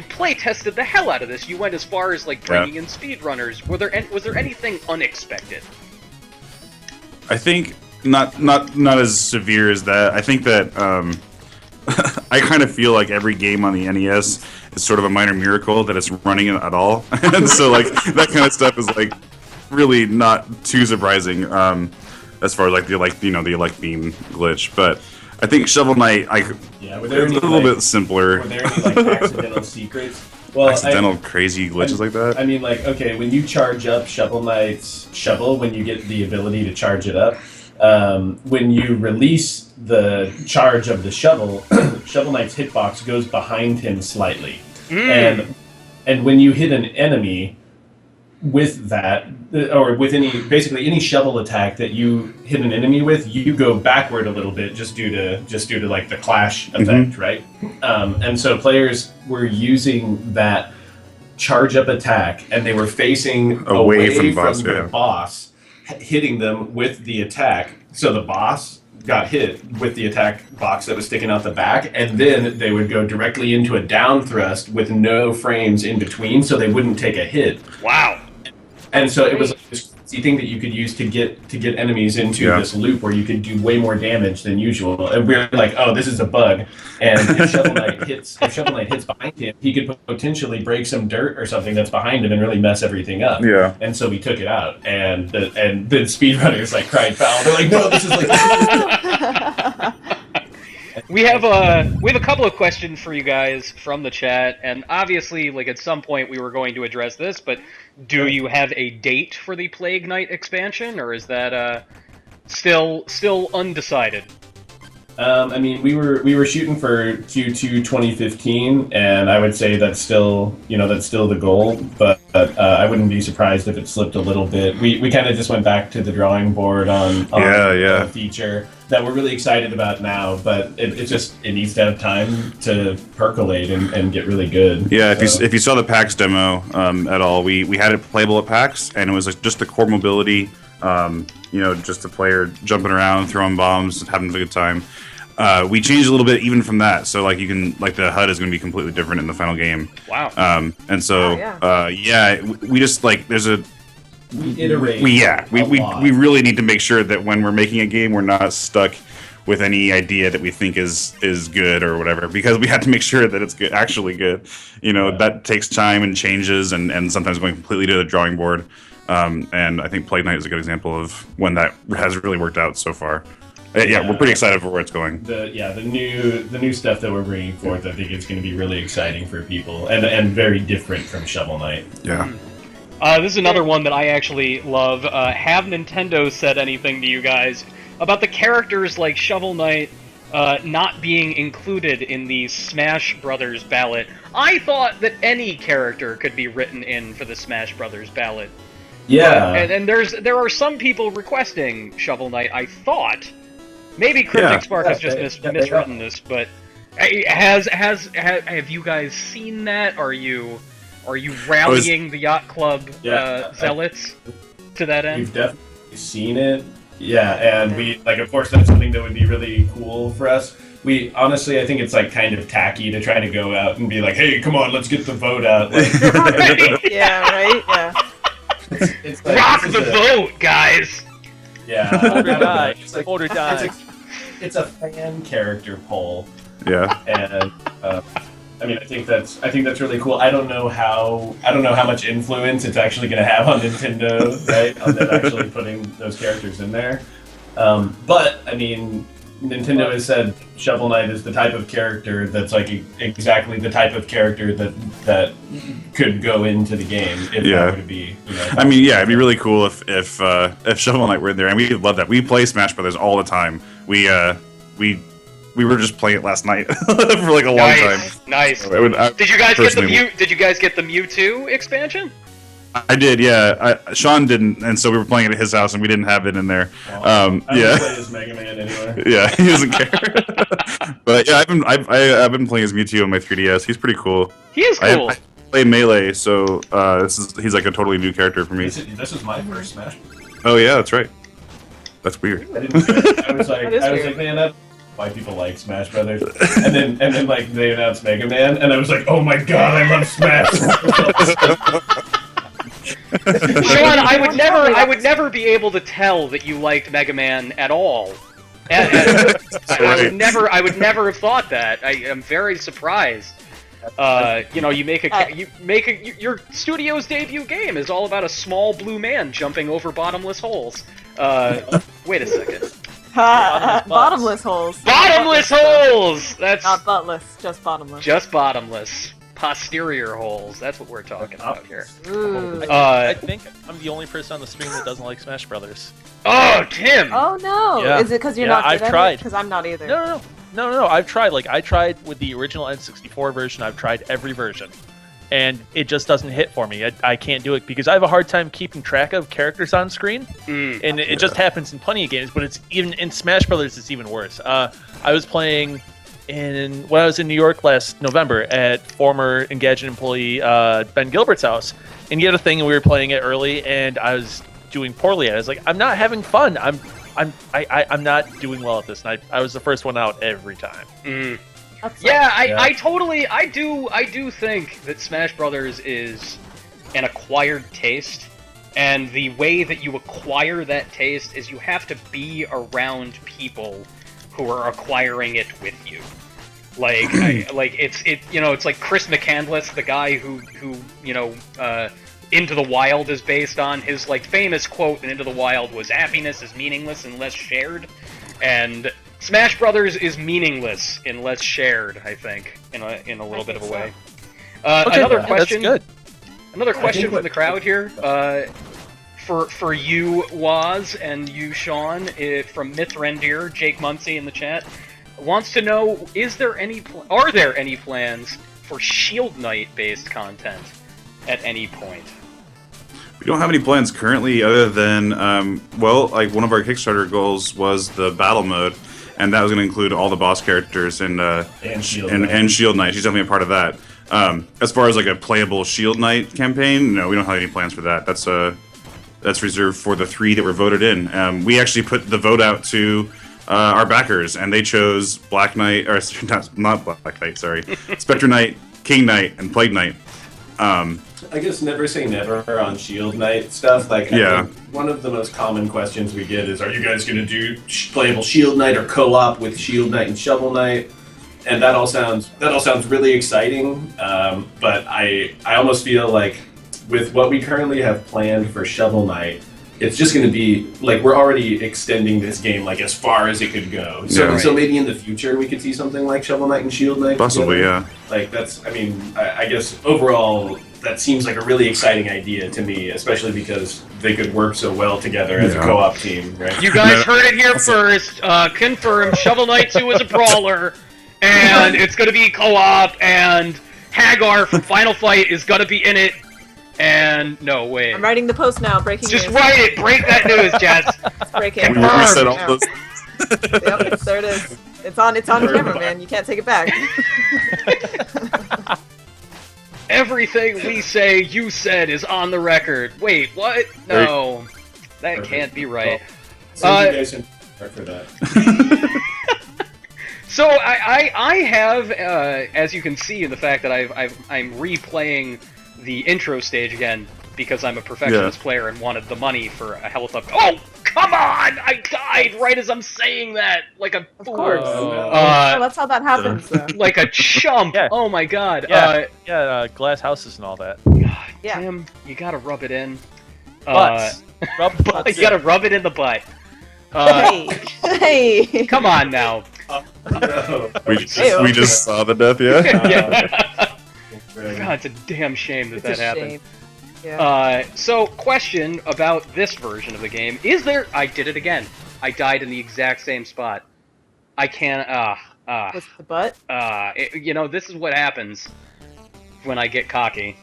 play tested the hell out of this. You went as far as like bringing in speedrunners. Was there anything unexpected? I think not as severe as that. I think that I kind of feel like every game on the NES is sort of a minor miracle that it's running at all, and so like that kind of stuff is like really not too surprising. As far as like the elect beam glitch, but I think Shovel Knight, were there it's any, a little bit simpler. Were there any like accidental secrets? Well, accidental crazy glitches like that? I mean, like, okay, when you charge up Shovel Knight's shovel, when you get the ability to charge it up, when you release the charge of the shovel, Shovel Knight's hitbox goes behind him slightly, and when you hit an enemy with that, or with any shovel attack that you hit an enemy with, you go backward a little bit just due to like the clash effect, right? And so players were using that charge up attack, and they were facing away from the boss, hitting them with the attack. So the boss got hit with the attack box that was sticking out the back, and then they would go directly into a down thrust with no frames in between, so they wouldn't take a hit. Wow. And so it was like this crazy thing that you could use to get enemies into this loop where you could do way more damage than usual. And we were like, oh, this is a bug. And if Shovel Knight hits behind him, he could potentially break some dirt or something that's behind him and really mess everything up. Yeah. And so we took it out, and the speedrunners like cried foul. They're like, no, this is like. We have a couple of questions for you guys from the chat, and obviously, like at some point, we were going to address this. But do you have a date for the Plague Knight expansion, or is that still undecided? I mean, we were shooting for Q2 2015, and I would say that's still the goal. But I wouldn't be surprised if it slipped a little bit. We kind of just went back to the drawing board on a feature that we're really excited about now, but it needs to have time to percolate and get really good. Yeah, if you saw the PAX demo at all, we had it playable at PAX, and it was like just the core mobility, just the player jumping around, throwing bombs, having a good time. We changed a little bit even from that, so like you can the HUD is going to be completely different in the final game. Wow. And so we just like there's a we iterate. We really need to make sure that when we're making a game, we're not stuck with any idea that we think is good or whatever, because we have to make sure that it's good, actually good. That takes time and changes, and sometimes going completely to the drawing board. And I think Plague Knight is a good example of when that has really worked out so far. We're pretty excited for where it's going. The new stuff that we're bringing forth, I think it's going to be really exciting for people, and very different from Shovel Knight. Yeah. This is another one that I actually love. Have Nintendo said anything to you guys about the characters like Shovel Knight not being included in the Smash Brothers ballot? I thought that any character could be written in for the Smash Brothers ballot. Yeah. And there are some people requesting Shovel Knight, I thought. Maybe Cryptic Spark has just miswritten this, but have you guys seen that? Are you rallying the Yacht Club zealots to that end? We've definitely seen it. Yeah, and we of course that's something that would be really cool for us. We honestly, I think it's kind of tacky to try to go out and be like, "Hey, come on, let's get the vote out." Yeah, right. Yeah. It's rock the vote, guys. Yeah, Vote or die. It's a fan character poll. Yeah. And I think that's really cool. I don't know how much influence it's actually going to have on Nintendo, right? On them actually putting those characters in there. But I mean, Nintendo has said Shovel Knight is the type of character that's like exactly the type of character that could go into the game if that were to be. I mean, yeah, it'd be really cool if Shovel Knight were in there, and we love that. We play Smash Brothers all the time. We were just playing it last night for like a long time. Nice. So did you guys get the Mewtwo expansion? I did, yeah. Sean didn't, and so we were playing it at his house, and we didn't have it in there. I don't play as Mega Man anyway. Yeah, he doesn't care. But yeah, I've been playing as Mewtwo on my 3DS. He's pretty cool. He is cool. I play Melee, so he's like a totally new character for me. This is my first Smash. Oh yeah, that's right. That's weird. I was like, man, that's why people like Smash Brothers. And then like they announced Mega Man, and I was like, oh my god, I love Smash. Sean, I would never be able to tell that you liked Mega Man at all. I would never have thought that. I am very surprised. Your studio's debut game is all about a small blue man jumping over bottomless holes. Wait a second. Bottomless holes. Bottomless holes! That's not buttless, just bottomless. Just bottomless. Posterior holes. That's what we're talking about here. I think I'm the only person on the stream that doesn't like Smash Brothers. Oh, Tim! Oh no! Yeah. Is it because you're not good I've tried. Because I'm not either. No. I've tried. Like I tried with the original N64 version. I've tried every version, and it just doesn't hit for me. I can't do it because I have a hard time keeping track of characters on screen, and it just happens in plenty of games. But it's even in Smash Brothers. It's even worse. I was playing when I was in New York last November at former Engadget employee Ben Gilbert's house, and he had a thing, and we were playing it early, and I was doing poorly at it. I was like, I'm not having fun. I'm not doing well at this, and I was the first one out every time. I do think that Smash Brothers is an acquired taste, and the way that you acquire that taste is you have to be around people who are acquiring it with you. Like, it's like Chris McCandless, the guy who Into the Wild is based on. His like famous quote in Into the Wild was "Happiness is meaningless unless shared," and Smash Brothers is meaningless unless shared. I think in a little bit of a way. Another question. That's good. Another question from the crowd here. For you, Waz, and you, Sean, from Mythrendir, Jake Muncie in the chat, wants to know: are there any plans for Shield Knight-based content at any point? We don't have any plans currently, other than like one of our Kickstarter goals was the battle mode, and that was going to include all the boss characters and Shield Knight. She's definitely a part of that. As far as like a playable Shield Knight campaign, no, we don't have any plans for that. That's reserved for the 3 that were voted in. We actually put the vote out to our backers, and they chose Black Knight, or not Black Knight, sorry, Spectre Knight, King Knight, and Plague Knight. I guess never say never on Shield Knight stuff. Like, I think one of the most common questions we get is, "Are you guys going to do playable Shield Knight or co-op with Shield Knight and Shovel Knight?" And that all sounds really exciting. But I almost feel like with what we currently have planned for Shovel Knight, it's just going to be like we're already extending this game like as far as it could go. So maybe in the future we could see something like Shovel Knight and Shield Knight. Possibly, together. Like I guess overall that seems like a really exciting idea to me, especially because they could work so well together as a co-op team, right? You guys heard it here first. Confirmed, Shovel Knight 2 is a brawler, and it's going to be co-op, and Hagar from Final Fight is going to be in it. And no, wait. I'm writing the post now. Breaking news. Just write it. Break that news, Jess. It's breaking. We said all those. Yep, there it is. It's on camera, man. You can't take it back. Everything we say, you said, is on the record. Wait, what? No, that can't be right. So you guys can for that. So I have, as you can see in the fact that I'm replaying the intro stage again because I'm a perfectionist player and wanted the money for a health up. Oh, come on! I died right as I'm saying that, like a fool. Of course. That's how that happens. Like a chump. Yeah. Oh my god. Glass houses and all that. Yeah. Tim, you gotta rub it in. Butts. You gotta rub it in the butt. Hey. Hey! Come on now. No. We just saw the death, yeah. Yeah. God, it's a damn shame that It's that a happened. shame. Yeah. So, question about this version of the game. Is there... I did it again. I died in the exact same spot. I can't... What's the butt? this is what happens when I get cocky.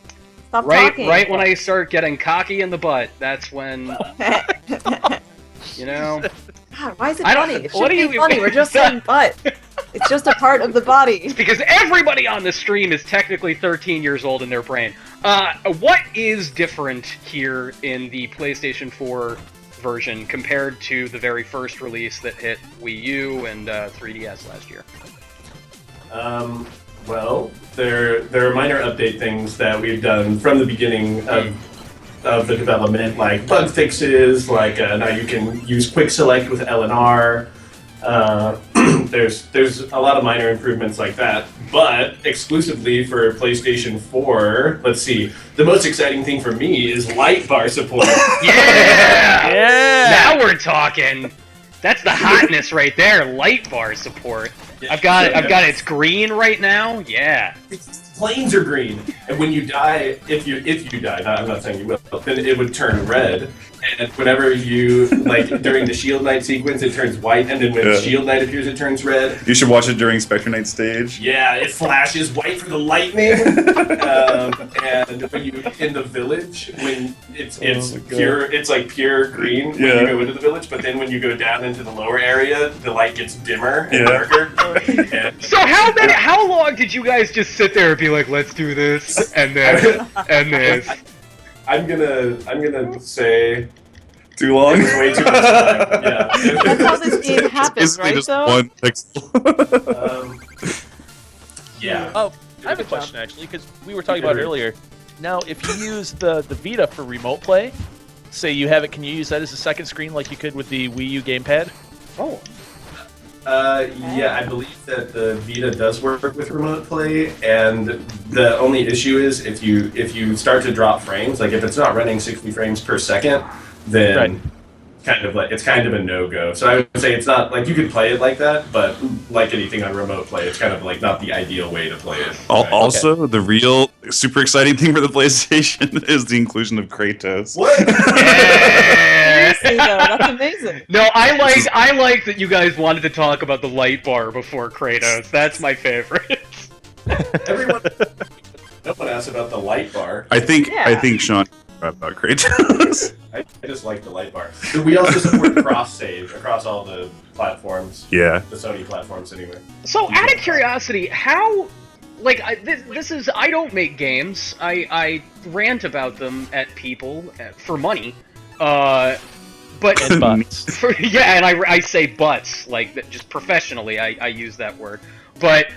Stop Right, talking. right when I start getting cocky in the butt, that's when, God, why is it I don't- funny? It what shouldn't do be you- funny. We're just saying butt. It's just a part of the body. because everybody on the stream is technically 13 years old in their brain. What is different here in the PlayStation 4 version compared to the very first release that hit Wii U and 3DS last year? Well, there are minor update things that we've done from the beginning of the development, like bug fixes, like now you can use quick select with LNR. There's a lot of minor improvements like that, but exclusively for PlayStation 4. Let's see. The most exciting thing for me is light bar support. Yeah! Yeah! Now we're talking! That's the hotness right there, light bar support. I've got it's green right now. Yeah. Flames are green, and when you die, if you die, I'm not saying you will, then it would turn red. And whenever you during the Shield Knight sequence, it turns white, and then when Shield Knight appears, it turns red. You should watch it during Spectre Knight stage. Yeah, it flashes white for the lightning. And when you in the village, when it's pure, it's like pure green when you go into the village. But then when you go down into the lower area, the light gets dimmer and darker. And So how long did you guys just sit there and be like, let's do this and this and this? I'm gonna say Too long? it was way too much time. Yeah. That's how this game happens, Basically right, just though? one pixel. Yeah. Oh, I have a question actually, because we were talking about it earlier. Now, if you use the Vita for remote play, say you have it, can you use that as a second screen like you could with the Wii U gamepad? Oh. Yeah, I believe that the Vita does work with remote play, and the only issue is if you start to drop frames, like if it's not running 60 frames per second, then it's kind of a no-go. So I would say it's not like you could play it like that, but like anything on remote play, it's kind of like not the ideal way to play it. Also, the real super exciting thing for the PlayStation is the inclusion of Kratos. What? Seriously, though, that's amazing. No, I like that you guys wanted to talk about the light bar before Kratos. That's my favorite. No one asked about the light bar. I think Yeah. Sean about Kratos. I just like the light bar. We also support cross-save across all the platforms. Yeah. The Sony platforms, anyway. So, out of curiosity, how... this is... I don't make games. I rant about them at people for money. But... And butts. Yeah, and I say butts, like, just professionally I use that word. But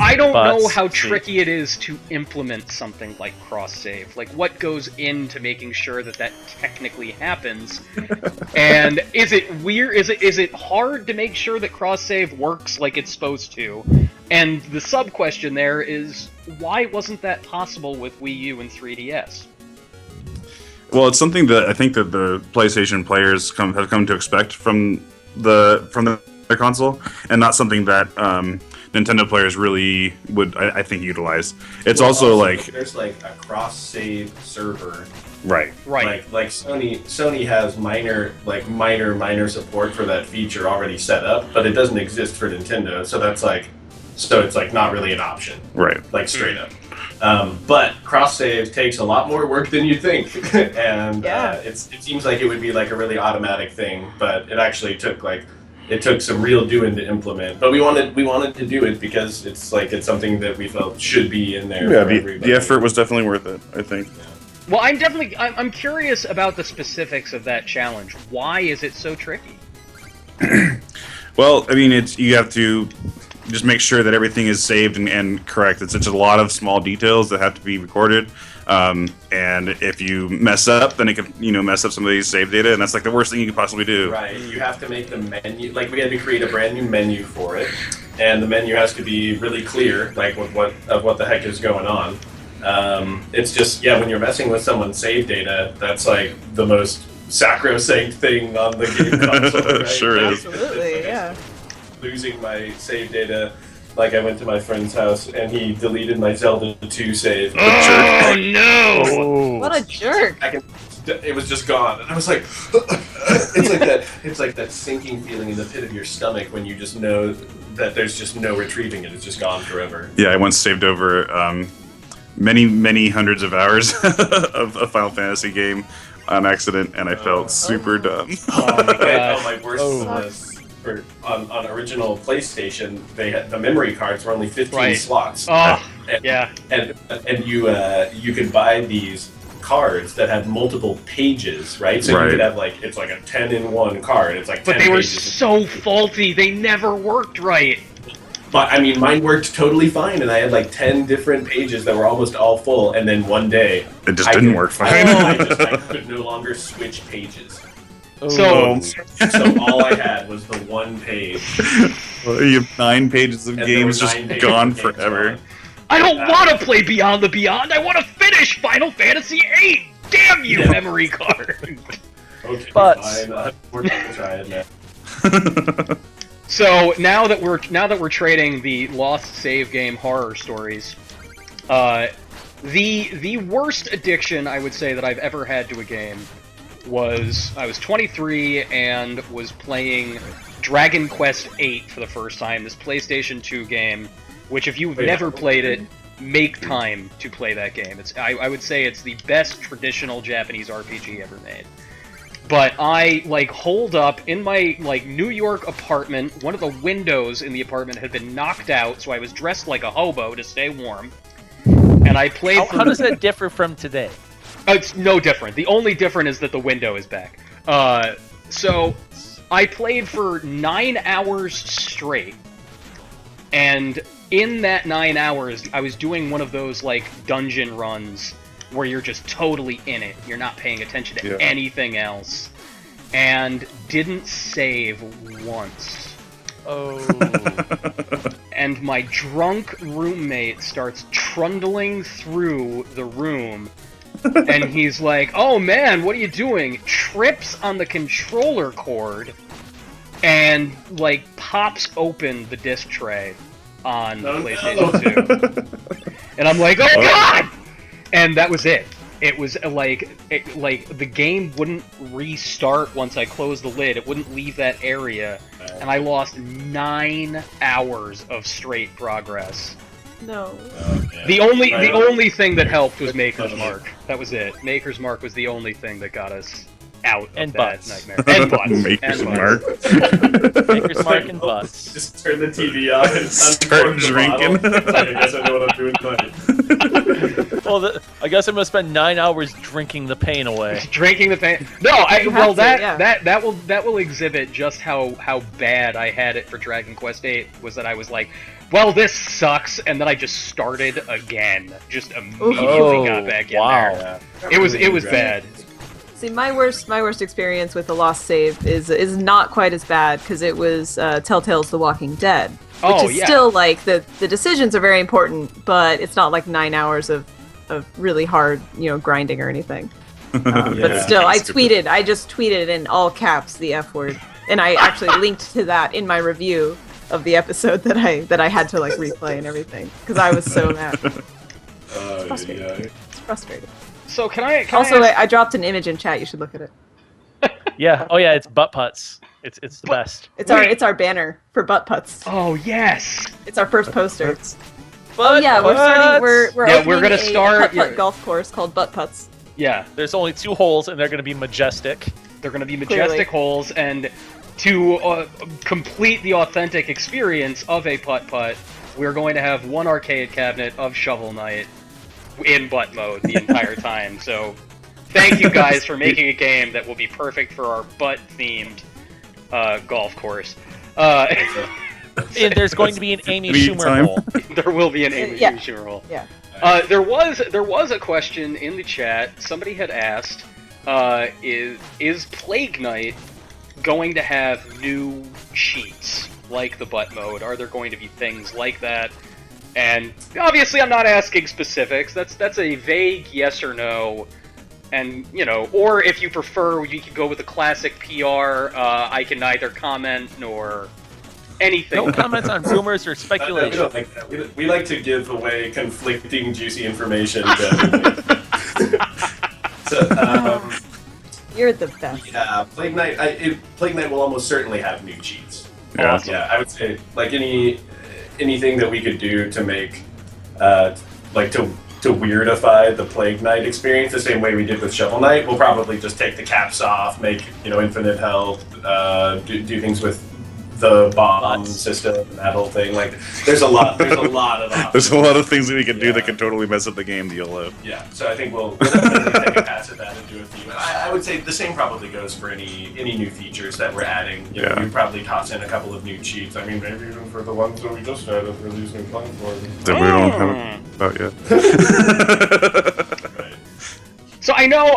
I don't know how tricky it is to implement something like cross-save. Like, what goes into making sure that technically happens? And is it weird? Is it hard to make sure that cross-save works like it's supposed to? And the sub-question there is, why wasn't that possible with Wii U and 3DS? Well, it's something that I think that the PlayStation players have come to expect from the console, and not something that Nintendo players really would, I think, utilize. It's also like there's like a cross-save server. right. Right. Like Sony has minor support for that feature already set up, but it doesn't exist for Nintendo. So it's like not really an option. Right. Like straight up. But cross-save takes a lot more work than you think, and it seems like it would be like a really automatic thing, but it actually took some real doing to implement. But we wanted to do it because it's something that we felt should be in there. Yeah, for everybody. the effort was definitely worth it, I think. Well, I'm curious about the specifics of that challenge. Why is it so tricky? Well, I mean, you have to just make sure that everything is saved and correct. It's such a lot of small details that have to be recorded. And if you mess up, then it could, mess up somebody's save data, and that's like the worst thing you could possibly do. Right. You have to make the menu, like we had to create a brand new menu for it, and the menu has to be really clear, like with what the heck is going on. It's just, when you're messing with someone's save data, that's like the most sacrosanct thing on the game console, right? Sure is. Absolutely. losing my save data. Like, I went to my friend's house, and he deleted my Zelda 2 save. Oh no! What a jerk! It was just gone, and I was like, it's like that sinking feeling in the pit of your stomach when you just know that there's just no retrieving it. It's just gone forever. Yeah, I once saved over many hundreds of hours of a Final Fantasy game on accident, and I felt super dumb. Oh my god! My worst was on original PlayStation. They had the memory cards were only 15 slots. Oh, and, yeah. And you could buy these cards that had multiple pages, right? So you could have it's like a 10-in-1 card. It's like 10 but they were pages. so faulty. They never worked right. But I mean, mine worked totally fine, and I had like 10 different pages that were almost all full. And then one day, It just didn't work fine. I could no longer switch pages. So So all I had was the one page. You have 9 pages of And there games were just 9 pages gone of games forever. gone. I don't want to play Beyond the Beyond. I want to finish Final Fantasy VIII. Damn you, Yeah. memory card. Okay, But- fine. We're gonna try it now. So now that we're trading the lost save game horror stories, the worst addiction I would say that I've ever had to a game was I was 23 and was playing Dragon Quest VIII for the first time. This PlayStation 2 game, which if you've never played it, make time to play that game. I would say it's the best traditional Japanese RPG ever made. But I, holed up in my, New York apartment. One of the windows in the apartment had been knocked out, so I was dressed like a hobo to stay warm. And I played How does that differ from today? It's no different. The only difference is that the window is back. So I played for 9 hours straight. And in that 9 hours, I was doing one of those, dungeon runs where you're just totally in it. You're not paying attention to anything else. And didn't save once. Oh. And my drunk roommate starts trundling through the room. And he's like, "Oh man, what are you doing?" Trips on the controller cord and, pops open the disc tray on the PlayStation 2. And I'm like, "Oh god!" And that was it. It was the game wouldn't restart once I closed the lid. It wouldn't leave that area, and I lost 9 hours of straight progress. No. The only thing that helped was Maker's Mark. That was it. Maker's Mark was the only thing that got us out of And that butts. nightmare. And butts. Maker's and Mark. Maker's Mark and butts. Just turn the TV off and Start uncork the drinking. bottle. I guess I know what I'm doing tonight. Well, I guess I'm gonna spend 9 hours drinking the pain away. Drinking the pain. No, You have to, that will exhibit just how bad I had it for Dragon Quest VIII. Was that I was like, well, this sucks, and then I just started again. Just immediately got back in there. It was bad. See, my worst experience with the lost save is not quite as bad because it was Telltale's The Walking Dead, which is still the decisions are very important, but it's not 9 hours of really hard grinding or anything. But still, I just tweeted in all caps the F word, and I actually linked to that in my review of the episode that I had to replay and everything because I was so mad. It's frustrating. It's frustrating. So can I Also, ask... I dropped an image in chat. You should look at it. Yeah. Oh yeah, it's butt putts. It's the best. It's our banner for butt putts. Oh yes. It's our first poster. Butt We're starting. We're Yeah, opening we're gonna a start- putt-putt golf course called Butt Putts. Yeah, There's only 2 holes, and they're gonna be majestic. they're going to be majestic holes, and to complete the authentic experience of a putt-putt, we're going to have one arcade cabinet of Shovel Knight in butt mode the entire time. So, thank you guys for making a game that will be perfect for our butt-themed golf course. And there's going to be an Amy Anytime. Schumer hole. There will be an Amy Yeah. Schumer hole. Yeah. There was a question in the chat. Somebody had asked, is Plague Knight going to have new cheats like the butt mode? Are there going to be things like that? And obviously, I'm not asking specifics. That's a vague yes or no. And or if you prefer, you can go with the classic PR. I can neither comment nor anything. No comments on rumors or We speculation. don't like that. We like to give away conflicting, juicy information. To so, You're the best. yeah, Plague Knight. Plague Knight will almost certainly have new cheats. Yeah. Awesome. Yeah, I would say like anything that we could do to make like to weirdify the Plague Knight experience the same way we did with Shovel Knight. We'll probably just take the caps off, make infinite health, do things with the bomb system and that whole thing. Like there's a lot of options. There's a lot of things that we can do that can totally mess up the game that you'll love. Yeah, so I think we'll definitely take a pass at that and do a few. I would say the same probably goes for any new features that we're adding. You know, we'd probably toss in a couple of new cheats. I mean, maybe even for the ones that we just started releasing platforms. That we don't have about yet. Right. So I know,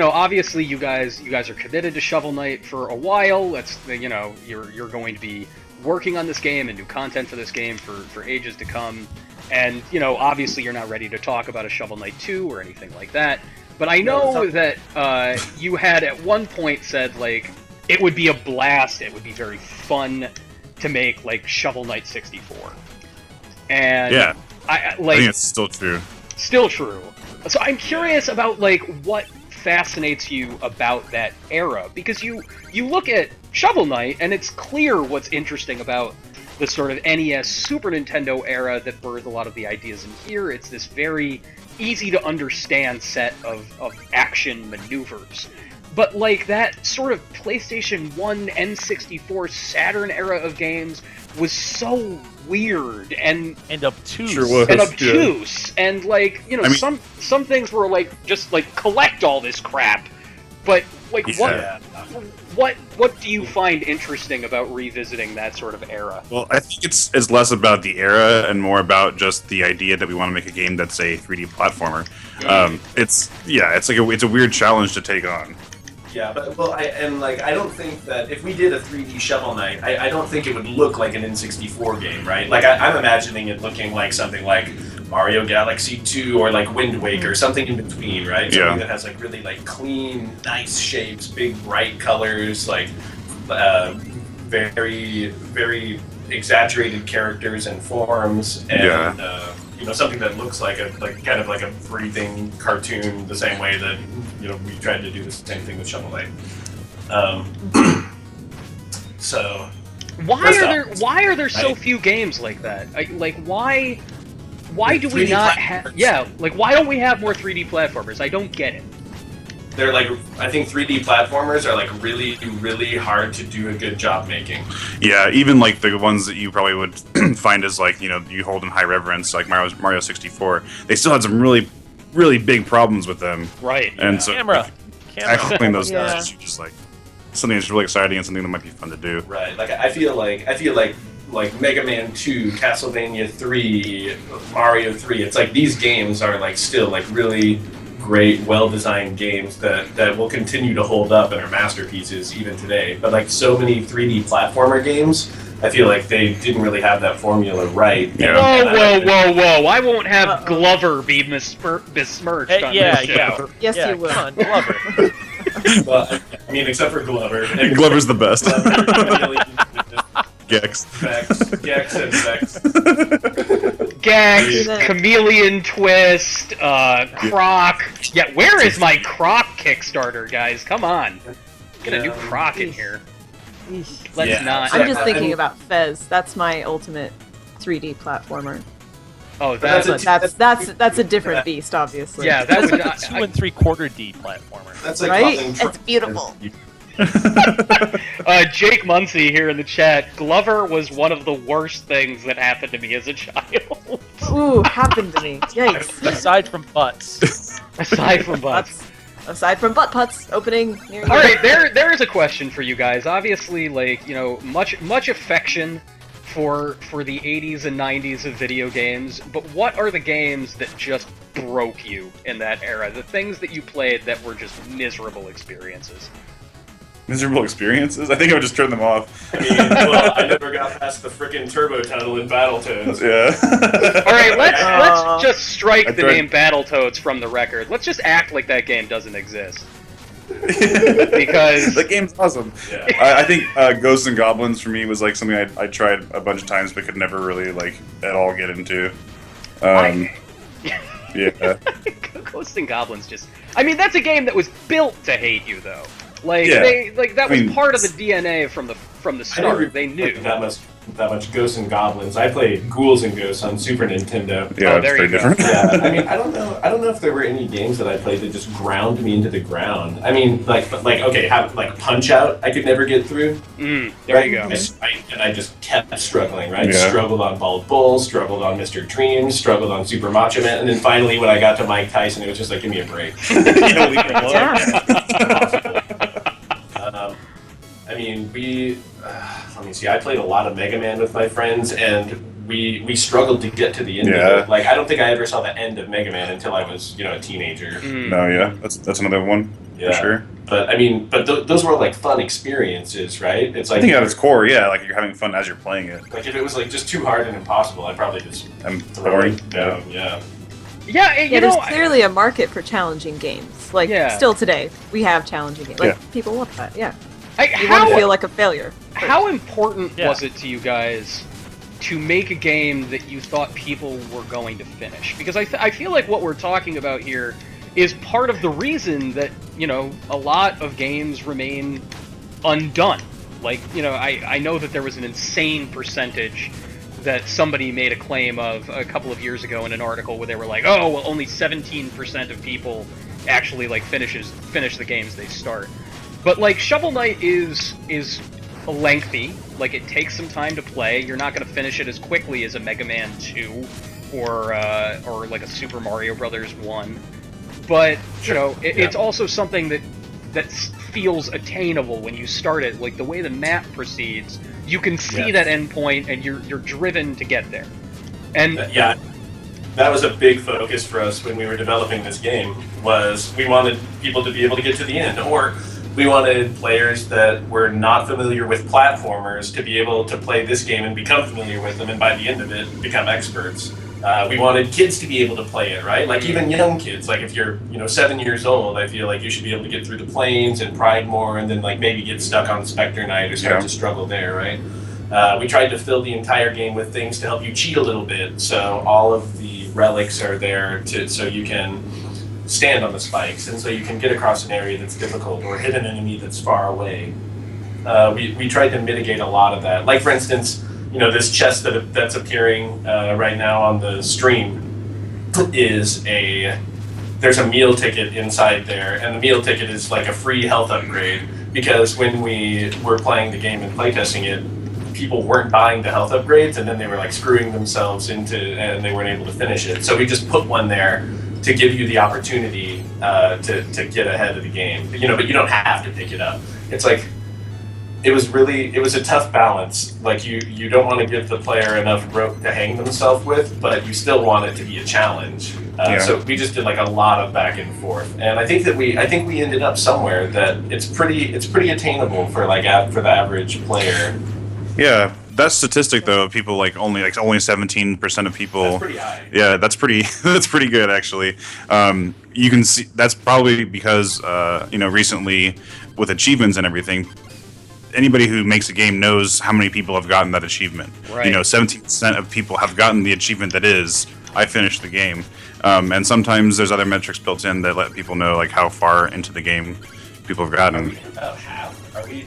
obviously you guys are committed to Shovel Knight for a while. That's, you're going to be working on this game and do content for this game for ages to come. And, obviously you're not ready to talk about a Shovel Knight 2 or anything like that. But I know that you had at one point said, like, it would be a blast, it would be very fun to make, like, Shovel Knight 64. And Yeah. I I think it's still true. Still true. So I'm curious about, like, what fascinates you about that era, because you look at Shovel Knight and it's clear what's interesting about the sort of NES Super Nintendo era that birthed a lot of the ideas in here. It's this very easy to understand set of action maneuvers. But, like, that sort of PlayStation 1, N64, Saturn era of games was so weird and obtuse. Sure was. and obtuse, and like I mean- some things were like just like collect all this crap, but like Yeah. what do you find interesting about revisiting that sort of era? Well, I think it's less about the era and more about just the idea that we want to make a game that's a 3D platformer. It's a weird challenge to take on. Yeah, but I don't think that if we did a 3D Shovel Knight, I don't think it would look like an N64 game, right? Like I'm imagining it looking like something like Mario Galaxy 2 or like Wind Waker, something in between, right? Something that has like really like clean, nice shapes, big bright colors, like very very exaggerated characters and forms, and something that looks like kind of like a breathing cartoon, the same way that we tried to do the same thing with Shovel Knight. So Why are there so few games like that? Why do we 3D not have? platformers. Yeah, like why don't we have more 3D platformers? I don't get it. they're like, I think 3D platformers are like really, really hard to do a good job making. Yeah, even like the ones that you probably would find as like, you hold in high reverence, like Mario 64, they still had some really, really big problems with them. Right. And so Camera. tackling those Yeah. guys is just like something that's really exciting and something that might be fun to do. Right. Like I feel like Mega Man 2, Castlevania 3, Mario 3. It's like these games are like still like really great, well-designed games that will continue to hold up and are masterpieces even today. But like so many 3D platformer games, I feel like they didn't really have that formula right. Yeah. Whoa! I won't have Glover be besmirched on this show. Yes, yeah, you will. Come on, Glover. Well, I mean, except for Glover. Glover's the best. Glover, Gex. Gex and Vex. Gags, Yeah. Chameleon Twist, Croc. Yeah, where is my Croc Kickstarter, guys? Come on. Get a new Croc in here. Eesh. Let's Yeah. not. I'm just I thinking mean- about Fez. That's my ultimate 3D platformer. Oh, That's that's a- That's a different beast, obviously. yeah. That That's would. like a 2 3/4D platformer. That's like Right? causing It's beautiful. Jake Muncie here in the chat. Glover was one of the worst things that happened to me as a child. Ooh, happened to me. Yikes. Aside from butts. Aside from butts. Aside from butt putts opening near you. All right, there is a question for you guys. Obviously, like much affection for the 80s and 90s of video games. But what are the games that just broke you in that era? The things that you played that were just miserable experiences. Miserable experiences? I think I would just turn them off. I mean, well, I never got past the frickin' turbo tunnel in Battletoads. Yeah. All right, let's just strike I the tried- name Battletoads from the record. Let's just act like that game doesn't exist. Because the game's awesome. Yeah. I think Ghosts and Goblins for me was like something I tried a bunch of times but could never really like at all get into. Yeah. Ghosts and Goblins just... I mean, that's a game that was built to hate you, though. Like, Yeah. that was part of the DNA from the start. They knew. That much Ghosts and Goblins. I played Ghouls and Ghosts on Super Nintendo. Yeah, it's there very you go. different. Yeah, I mean, I don't know if there were any games that I played that just ground me into the ground. I mean, okay, Punch Out, I could never get through. There you go. I just kept struggling, right? Yeah. Struggled on Bald Bull, struggled on Mr. Dreams, struggled on Super Macho Man, and then finally when I got to Mike Tyson, it was just like, give me a break. You know, leave it alone. Yeah. I mean, let me see. I played a lot of Mega Man with my friends, and we struggled to get to the end of it. Like, I don't think I ever saw the end of Mega Man until I was, a teenager. No, yeah, that's another one for sure. But I mean, those were like fun experiences, right? It's like, I think at its core, yeah, like you're having fun as you're playing it. like if it was like just too hard and impossible, I'd probably just And throw boring. it down. Yeah. Yeah, Yeah, there's clearly a market for challenging games. Like, Yeah. still today, we have challenging games. Like, Yeah. people want that, yeah. You want to how, feel like a failure. how important Yeah. was it to you guys to make a game that you thought people were going to finish? Because I feel like what we're talking about here is part of the reason that, a lot of games remain undone. Like, I know that there was an insane percentage that somebody made a claim of a couple of years ago in an article where they were like, oh, well, only 17% of people actually, like, finish the games they start. But, like, Shovel Knight is lengthy. Like, it takes some time to play. You're not going to finish it as quickly as a Mega Man 2 or like a Super Mario Brothers 1. But, it's also something that feels attainable when you start it. Like, the way the map proceeds, you can see that endpoint, and you're driven to get there. And Yeah. That was a big focus for us when we were developing this game, was we wanted people to be able to get to the end, or we wanted players that were not familiar with platformers to be able to play this game and become familiar with them, and by the end of it, become experts. We wanted kids to be able to play it, right? Like, even young kids, like if you're, 7 years old, I feel like you should be able to get through the Plains and Pridemore, and then like maybe get stuck on Spectre Knight or start to struggle there, right? We tried to fill the entire game with things to help you cheat a little bit, so all of the relics are there so you can stand on the spikes, and so you can get across an area that's difficult or hit an enemy that's far away. We tried to mitigate a lot of that. Like, for instance, this chest that's appearing right now on the stream there's a meal ticket inside there, and the meal ticket is like a free health upgrade, because when we were playing the game and playtesting it, people weren't buying the health upgrades, and then they were like screwing themselves and they weren't able to finish it. So we just put one there to give you the opportunity to get ahead of the game. But you don't have to pick it up. It's like, it was a tough balance. Like, you don't want to give the player enough rope to hang themselves with, but you still want it to be a challenge. So we just did like a lot of back and forth, and I think we ended up somewhere that it's pretty attainable for the average player. Yeah, that statistic though, of people like only 17% of people. That's pretty high. Yeah, that's pretty good actually. You can see that's probably because recently with achievements and everything, anybody who makes a game knows how many people have gotten that achievement. Right. 17% of people have gotten the achievement that is, I finished the game. And sometimes there's other metrics built in that let people know like how far into the game people have gotten. About half. Are we?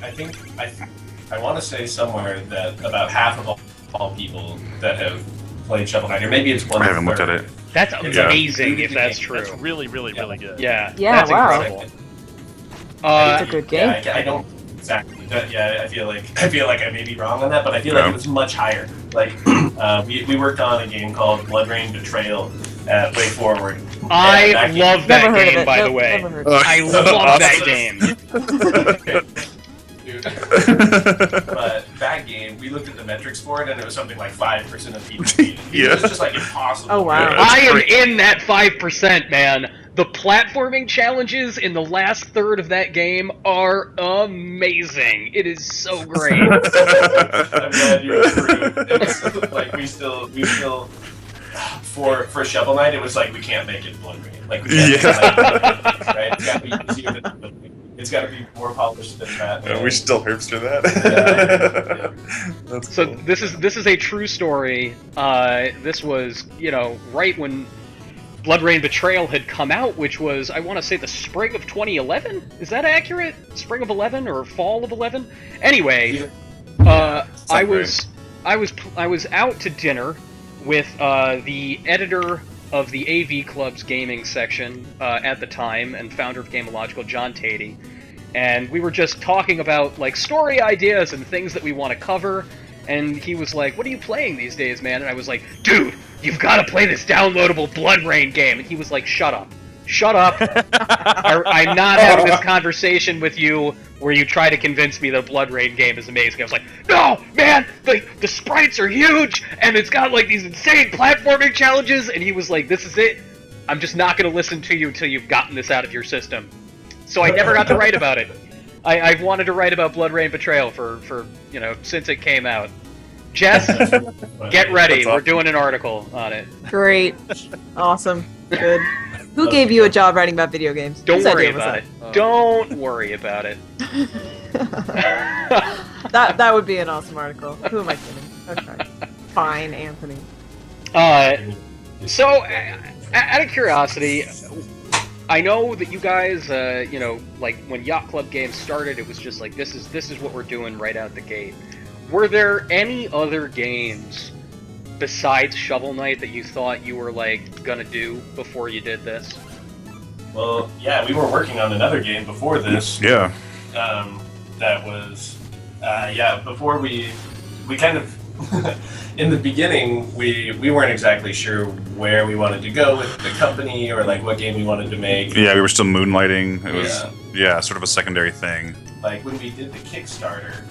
I want to say somewhere that about half of all people that have played Shovel Knight, or maybe it's 1/3. I haven't looked at it. that's amazing if that's true. That's really, really, really good. Yeah, Yeah, that's wow. incredible. It's a good game. Yeah, I don't exactly. I feel like I may be wrong on that, but I feel like it was much higher. Like, we worked on a game called Blood Rain Betrayal at Way Forward. I And love Never that heard of game, it. by the Nope, way. never heard of it. I love that game. But that game, we looked at the metrics for it, and it was something like 5% of people beat it. Yeah. It was just like impossible. Oh, wow. Yeah. I am in that 5%, man. The platforming challenges in the last third of that game are amazing. It is so great. I'm glad you agree. It's like we still for Shovel Knight, it was like we can't make it Blood Rain. Like, we can't make it Blood Rain, right? It's got to be easier than Blood Rain. It's got to be more polished than that. We should tell Herbster that. That's So cool. this is a true story. This was, right when Blood Rain Betrayal had come out, which was, I want to say, the spring of 2011. Is that accurate? Spring of 11 or fall of 11? Anyway, I was out to dinner with the editor of the AV Club's gaming section at the time and founder of Gameological, John Tatey, and we were just talking about like story ideas and things that we want to cover. And he was like, "What are you playing these days, man?" And I was like, "Dude, you've got to play this downloadable Blood Rain game." And he was like, "Shut up. Shut up. I'm not having this conversation with you where you try to convince me that a Blood Rain game is amazing." I was like, "No, man, the sprites are huge, and it's got like these insane platforming challenges." And he was like, "This is it. I'm just not going to listen to you until you've gotten this out of your system." So I never got to write about it. I've wanted to write about Blood Rain Betrayal for since it came out. Jess, get ready. We're doing an article on it. Great. Awesome. Good. Who gave you a job writing about video games? Don't Whose worry idea was about it. that? Don't worry about it. That would be an awesome article. Who am I kidding? Okay. Fine, Anthony. So, out of curiosity, I know that you guys, like when Yacht Club Games started, it was just like this is what we're doing right out the gate. Were there any other games besides Shovel Knight that you thought you were like gonna do before you did this? Well, yeah, we were working on another game before this. Yeah. That was, before we kind of, in the beginning, we weren't exactly sure where we wanted to go with the company or like what game we wanted to make. Yeah, we were still moonlighting. It was, sort of a secondary thing. Like when we did the Kickstarter,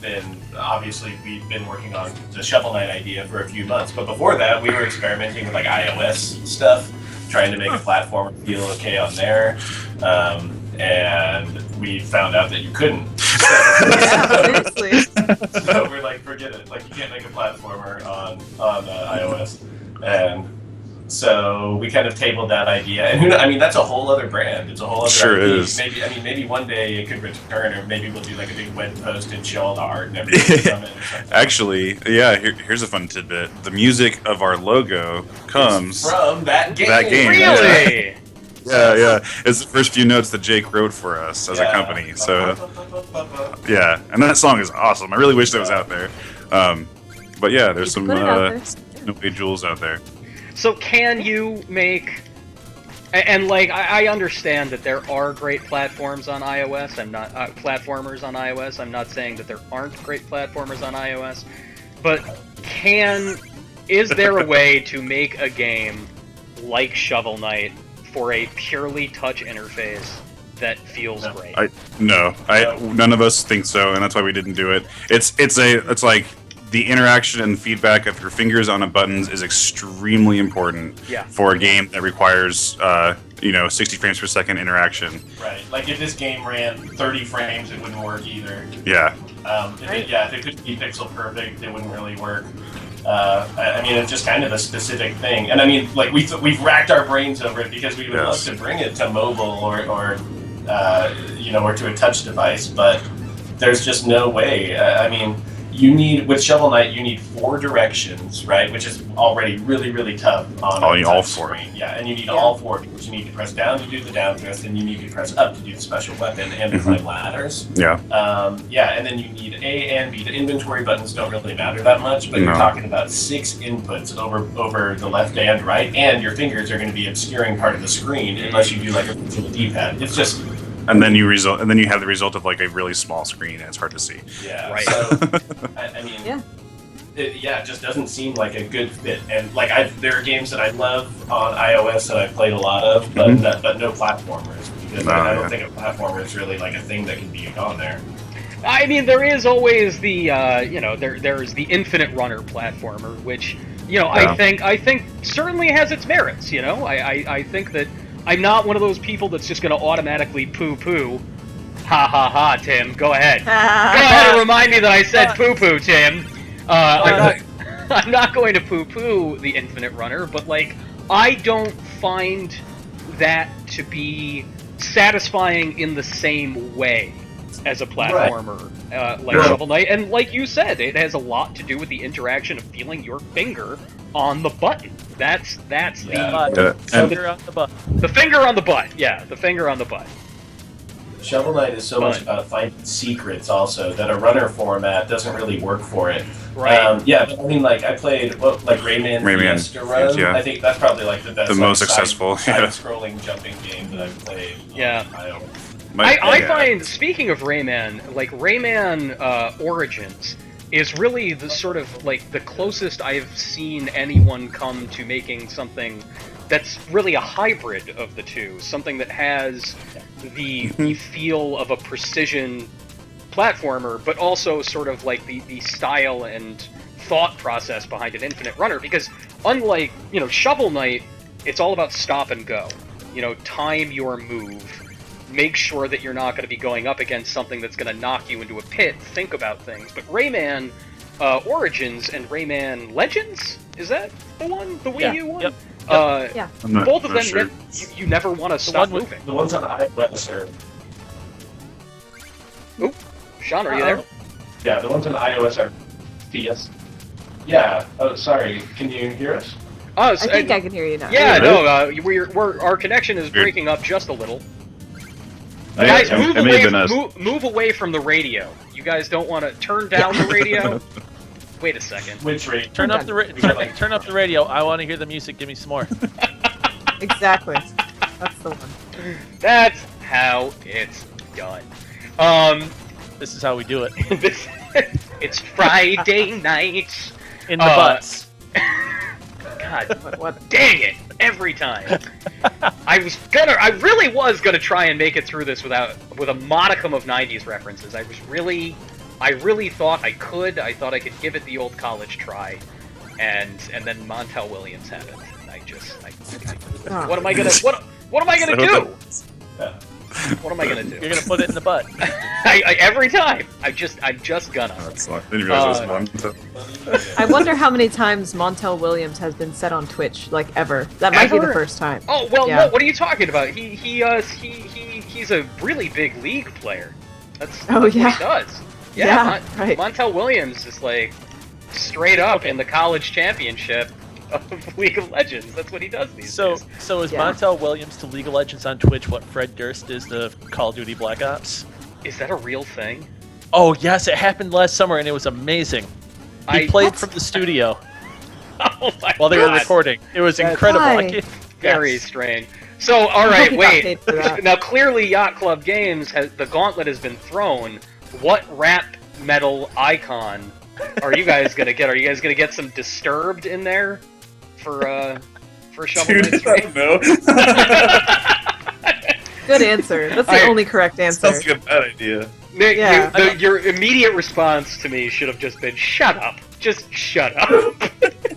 then obviously we'd been working on the Shovel Knight idea for a few months. But before that, we were experimenting with like iOS stuff, trying to make a platform feel okay on there. And we found out that you couldn't. Yeah, seriously. So we're like, forget it. Like, you can't make a platformer on iOS. And so we kind of tabled that idea. And that's a whole other brand. It's a whole other Sure idea. is. Maybe one day it could return, or maybe we'll do like a big web post and show all the art and everything from it or something. Actually, yeah, here's a fun tidbit. The music of our logo comes from that game. Really? Yeah. It's the first few notes that Jake wrote for us as a company. So, yeah, and that song is awesome. I really wish that was out there. But yeah, there's some Put it out there. no jewels out there. So can you make... And like, I understand that there are great platforms on iOS. I'm not platformers on iOS. I'm not saying that there aren't great platformers on iOS. But is there a way to make a game like Shovel Knight for a purely touch interface that feels great? None of us think so, and that's why we didn't do it. It's like the interaction and feedback of your fingers on a buttons is extremely important for a game that requires 60 frames per second interaction. Right. Like if this game ran 30 frames, it wouldn't work either. Yeah. If it couldn't be pixel perfect, it wouldn't really work. It's just kind of a specific thing, and we've racked our brains over it because we would love to bring it to mobile or to a touch device, but there's just no way. With Shovel Knight, you need 4 directions, right? Which is already really, really tough on a touch screen. Yeah, and you need all 4 because you need to press down to do the down thrust, and you need to press up to do the special weapon and to climb ladders. Yeah. And then you need A and B. The inventory buttons don't really matter that much, but you're talking about 6 inputs over the left and right, and your fingers are going to be obscuring part of the screen unless you do like a virtual D-pad. It's just... And then you have the result of like a really small screen, and it's hard to see. Yeah, right. So, it just doesn't seem like a good fit. And there are games that I love on iOS that I've played a lot of, but no platformers because I don't think a platformer is really like a thing that can be on there. There is always the there's the Infinite Runner platformer, which I think certainly has its merits. I think that. I'm not one of those people that's just going to automatically poo-poo. Ha ha ha, Tim. Go ahead. Go ahead and remind me that I said poo-poo, Tim. I'm not going to poo-poo the Infinite Runner, but I don't find that to be satisfying in the same way as a platformer like Shovel Knight. And like you said, it has a lot to do with the interaction of feeling your finger on the button. That's the finger on the button. The finger on the butt. Yeah, the finger on the butt. Shovel Knight is so much about finding secrets, also, that a runner format doesn't really work for it. Right. Yeah, but I mean, like, I played, like, Rayman Fiesta Run. Yeah. I think that's probably, like, the best, the most successful side-scrolling jumping game that I've played. Yeah. I find, speaking of Rayman, like, Rayman Origins is really the sort of, like, the closest I've seen anyone come to making something that's really a hybrid of the two. Something that has the feel of a precision platformer, but also sort of like the style and thought process behind an infinite runner. Because unlike, Shovel Knight, it's all about stop and go. Time your move. Make sure that you're not going to be going up against something that's going to knock you into a pit. Think about things. But Rayman Origins and Rayman Legends, is that the one? The Wii U one? Yep. Both of them, you never want to stop moving. The ones on iOS are... Oop, Sean, are you there? Yeah, the ones on iOS are PS. Yeah. Oh, sorry. Can you hear us? I think I can hear you now. Yeah, no, our connection is breaking up just a little. Guys, move away from the radio. You guys don't want to turn down the radio. Wait a second. Which radio? Turn up the radio. I want to hear the music. Give me some more. Exactly. That's the one. That's how it's done. This is how we do it. It's Friday night. In the butts. God, what? Dang it! Every time. I really was gonna try and make it through this with a modicum of '90s references. I really thought I could. I thought I could give it the old college try, and then Montel Williams had it. And what am I gonna do? What am I gonna do? You're gonna put it in the butt. Every time. I'm just gonna. I wonder how many times Montel Williams has been said on Twitch, like ever. That might be the first time. Oh well, no. What are you talking about? He's a really big league player. That's what he does. Yeah, right. Montel Williams is like straight up in the college championship of League of Legends. That's what he does these days. So is Montel Williams to League of Legends on Twitch what Fred Durst is to Call of Duty Black Ops? Is that a real thing? Oh yes, it happened last summer and it was amazing. He played from the studio while they were recording. It was incredible. Very strange. So, all right, wait. Now, clearly, Yacht Club Games the gauntlet has been thrown. What rap metal icon are you guys gonna get? Are you guys gonna get some Disturbed in there for Shovel Knight 3? I don't know. Good answer. That's the only correct answer. Sounds like a bad idea. Nick, your immediate response to me should have just been, "Shut up! Just shut up!"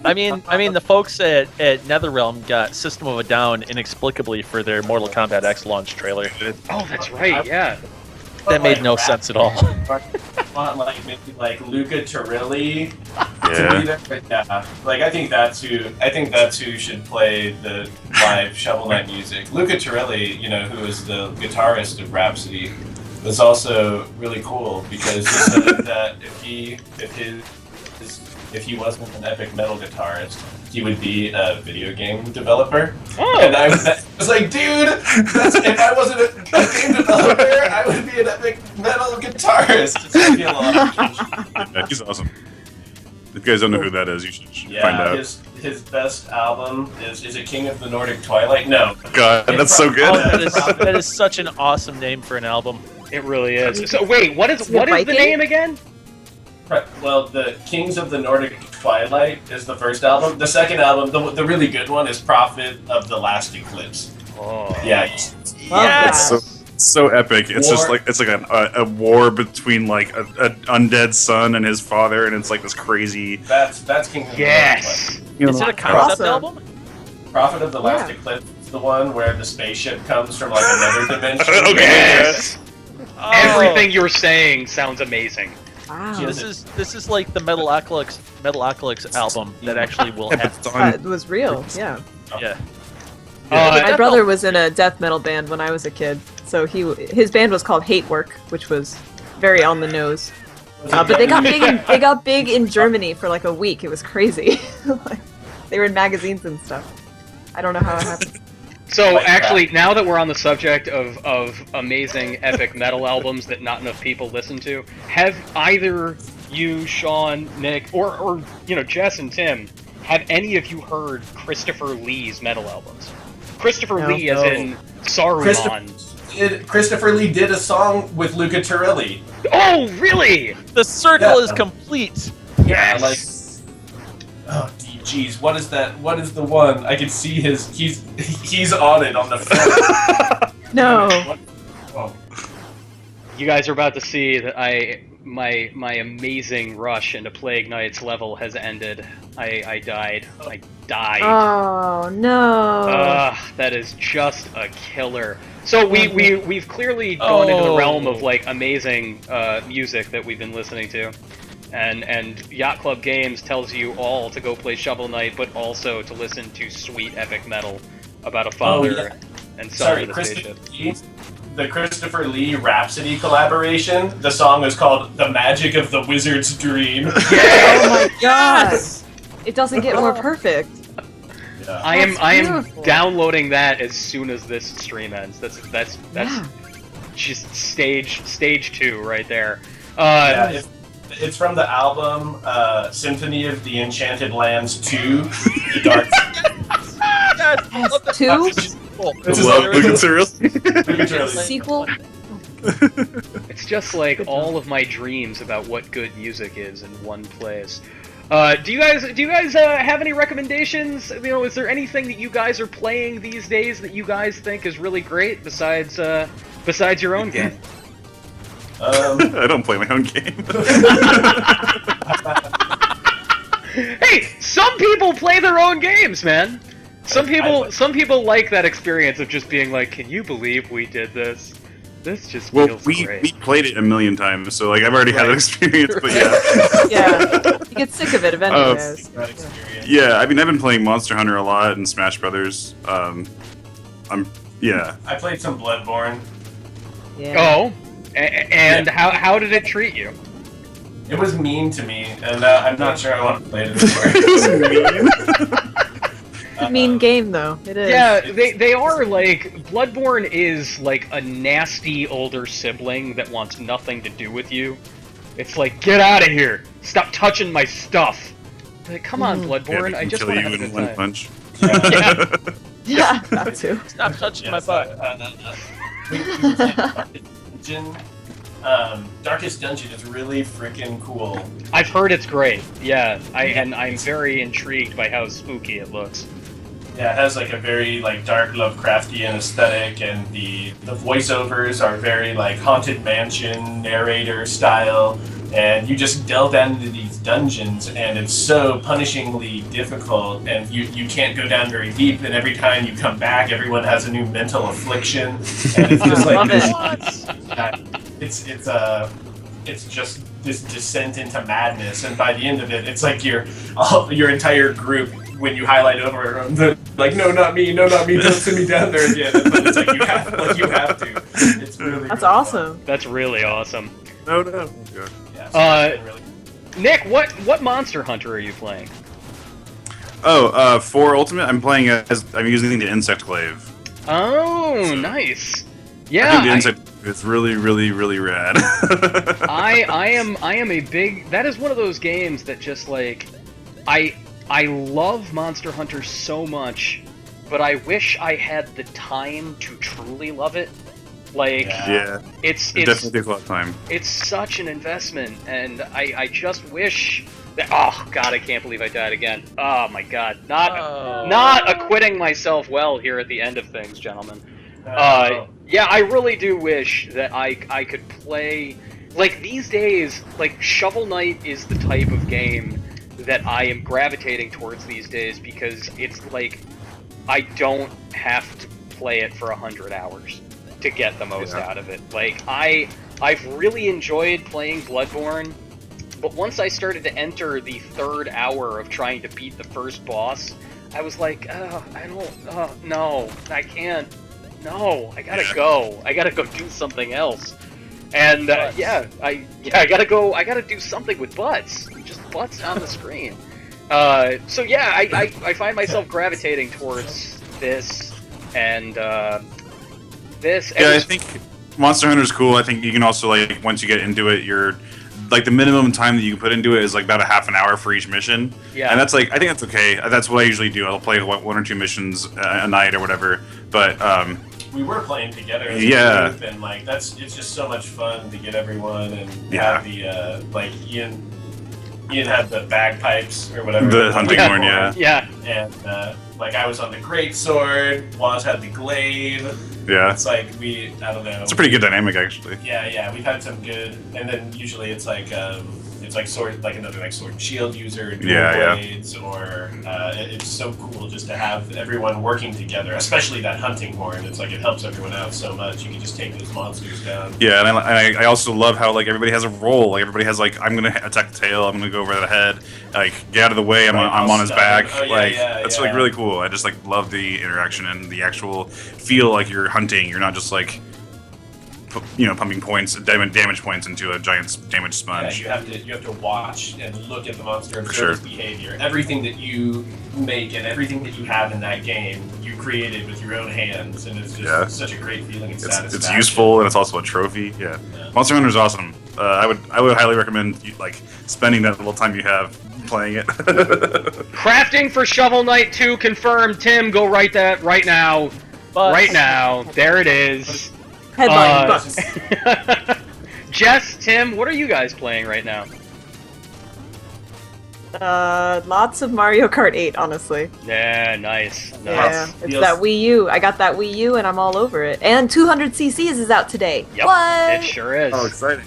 I mean, the folks at NetherRealm got System of a Down inexplicably for their Mortal Kombat X launch trailer. Oh, that's right. Yeah. That made no sense at all. like Luca Turilli to be there. But yeah, like I think that's who should play the live Shovel Knight music. Luca Turilli, who is the guitarist of Rhapsody, was also really cool because he said that if he wasn't an epic metal guitarist, he would be a video game developer. Oh. And I was like, dude, if I wasn't a game developer, I would be an epic metal guitarist. Yeah, he's awesome. If you guys don't know who that is, you should find out. His best album is it King of the Nordic Twilight? No. God, that's so good. That is such an awesome name for an album. It really is. So wait, what is the name again? Well, the Kings of the Nordic Twilight is the first album. The second album, the really good one, is Prophet of the Last Eclipse. Oh. Yeah. It's so epic. It's just like a war between like an undead son and his father, and it's like this crazy. That's Kings of the Nordic Twilight. Is it a concept album? Prophet of the Last Eclipse is the one where the spaceship comes from like another dimension. Okay. Yes. Oh. Everything you're saying sounds amazing. Wow. This is like the Metalocalypse album that actually will happen. It was real, yeah. Yeah. My brother was in a death metal band when I was a kid. So his band was called Hate Work, which was very on the nose. But they got big in Germany for like a week. It was crazy. Like, they were in magazines and stuff. I don't know how it happened. So actually, now that we're on the subject of amazing epic metal albums that not enough people listen to, have either you, Sean, Nick, or Jess and Tim, have any of you heard Christopher Lee's metal albums? Christopher Lee, as in Saruman. Christopher Lee did a song with Luca Turilli. Oh, really? The circle is complete. Yeah, like. Oh, geez, what is that? What is the one? I can see he's on it on the front. No. Oh. You guys are about to see that my amazing rush into Plague Knight's level has ended. I died. I died. Oh no. That is just a killer. So we've clearly gone into the realm of like amazing music that we've been listening to. And Yacht Club Games tells you all to go play Shovel Knight, but also to listen to sweet epic metal about a father and son of the spaceship. The Christopher Lee Rhapsody collaboration. The song is called "The Magic of the Wizard's Dream." Oh my god! It doesn't get more perfect. Yeah. I am downloading that as soon as this stream ends. That's just stage 2 right there. It's from the album Symphony of the Enchanted Lands 2, The Dark. Yes, 2? Sequel? It's just like all of my dreams about what good music is in one place. Do you guys have any recommendations? Is there anything that you guys are playing these days that you guys think is really great besides your own game? I don't play my own game. Hey, some people play their own games, man. Some people like that experience of just being like, "Can you believe we did this? This just feels great." We played it a million times, so like I've already had that experience. But Yeah, you get sick of it eventually. Yeah, I mean I've been playing Monster Hunter a lot and Smash Brothers. I played some Bloodborne. Yeah. Oh. And how did it treat you? It was mean to me, and I'm not sure I want to play it anymore. Mean game though. It is. Yeah, they are like Bloodborne is like a nasty older sibling that wants nothing to do with you. It's like, get out of here! Stop touching my stuff! Like, come on, Bloodborne, I just want to have a good time. Punch. Yeah, that too. Stop touching my butt. Darkest Dungeon is really freaking cool. I've heard it's great. Yeah, I'm very intrigued by how spooky it looks. Yeah, it has like a very like dark Lovecraftian aesthetic, and the voiceovers are very like Haunted Mansion narrator style, and you just delve down into these dungeons, and it's so punishingly difficult, and you can't go down very deep, and every time you come back, everyone has a new mental affliction, and it's just like it's just this descent into madness, and by the end of it, it's like your entire group, when you highlight over, they're like, no, not me, don't send me down there again. But it's like you have to. It's really. That's really awesome. Fun. That's really awesome. No. Yeah, so really... Nick, what Monster Hunter are you playing? For Ultimate, I'm playing I'm using the Insect Glaive. Oh, nice. Yeah, the Insect. It's really, really, really rad. I am a big. That is one of those games that just like, I love Monster Hunter so much, but I wish I had the time to truly love it. Like, yeah, it definitely takes a lot of time. It's such an investment, and I just wish that. Oh God, I can't believe I died again. Oh my God, not acquitting myself well here at the end of things, gentlemen. Yeah, I really do wish that I could play. Like these days, like Shovel Knight is the type of game that I am gravitating towards these days, because it's like I don't have to play it for 100 hours to get the most out of it. Like I've really enjoyed playing Bloodborne, but once I started to enter the 3rd hour of trying to beat the first boss, I was like, no, I can't. no, I gotta go. I gotta go do something else. And I gotta go. I gotta do something with butts. Just butts on the screen. So yeah, I find myself gravitating towards this and this. And I think Monster Hunter's cool. I think you can also like once you get into it, you're like the minimum time that you can put into it is like about a half an hour for each mission. Yeah. And that's like I think that's okay. That's what I usually do. I'll play one or two missions a night or whatever. But we were playing together as a group, and like it's just so much fun to get everyone and have the like Ian had the bagpipes or whatever. The hunting horn, yeah. And like I was on the great sword, Waz had the glaive. Yeah. It's like I don't know. It's a pretty good dynamic actually. Yeah, we've had some good, and then usually it's like sword, like another like sword and shield user, dual blades, or it's so cool just to have everyone working together, especially that hunting horn. It's like it helps everyone out so much. You can just take those monsters down. Yeah, and I also love how like everybody has a role. Like everybody has like I'm gonna attack the tail, I'm gonna go over the head, like get out of the way, I'm on his back. That's like really cool. I just like love the interaction and the actual feel like you're hunting. You're not just like pumping points, damage points into a giant damage sponge. Yeah, you have to watch and look at the monster, observe its behavior. Everything that you make and everything that you have in that game, you created with your own hands, and it's just such a great feeling and satisfaction. It's useful and it's also a trophy. Yeah. Monster Hunter is awesome. I would highly recommend like spending that little time you have playing it. Crafting for Shovel Knight 2 confirmed. Tim, go write that right now. Right now. There it is. Headline butts. Jess, Tim, what are you guys playing right now? Lots of Mario Kart 8, honestly. Yeah, nice. Yeah, it's that Wii U. I got that Wii U and I'm all over it. And 200cc's is out today. Yep, what? It sure is. Oh, exciting.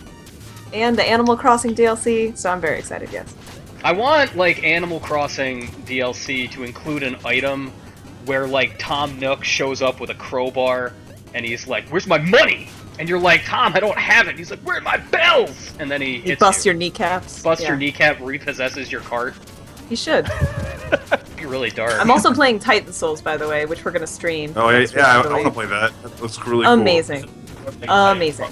And the Animal Crossing DLC, so I'm very excited, yes. I want, like, Animal Crossing DLC to include an item where, like, Tom Nook shows up with a crowbar and he's like, "Where's my money?" And you're like, "Tom, I don't have it." And he's like, "Where are my bells?" And then he busts your kneecaps. Busts your kneecap, repossesses your cart. He should. Be really dark. I'm also playing Titan Souls, by the way, which we're gonna stream. Oh yeah, I want to play that. That looks really cool. Amazing. Amazing.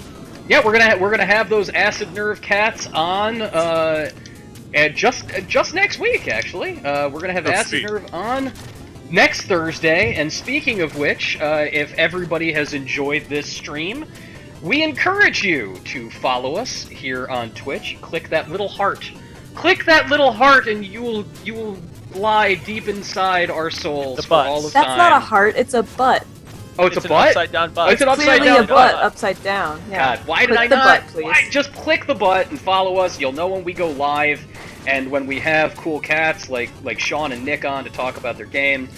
Yeah, we're gonna have those Acid Nerve cats on and just next week. Actually, we're gonna have Acid Nerve on next Thursday. And speaking of which, if everybody has enjoyed this stream, we encourage you to follow us here on Twitch. Click that little heart. Click that little heart, and you will lie deep inside our souls for all of time. That's not a heart; it's a butt. Oh, it's a butt? Upside down butt. Oh, it's an upside Clearly down a butt upside down. Yeah. God, why did I not? Butt, please. Why? Just click the butt and follow us. You'll know when we go live, and when we have cool cats like Sean and Nick on to talk about their game.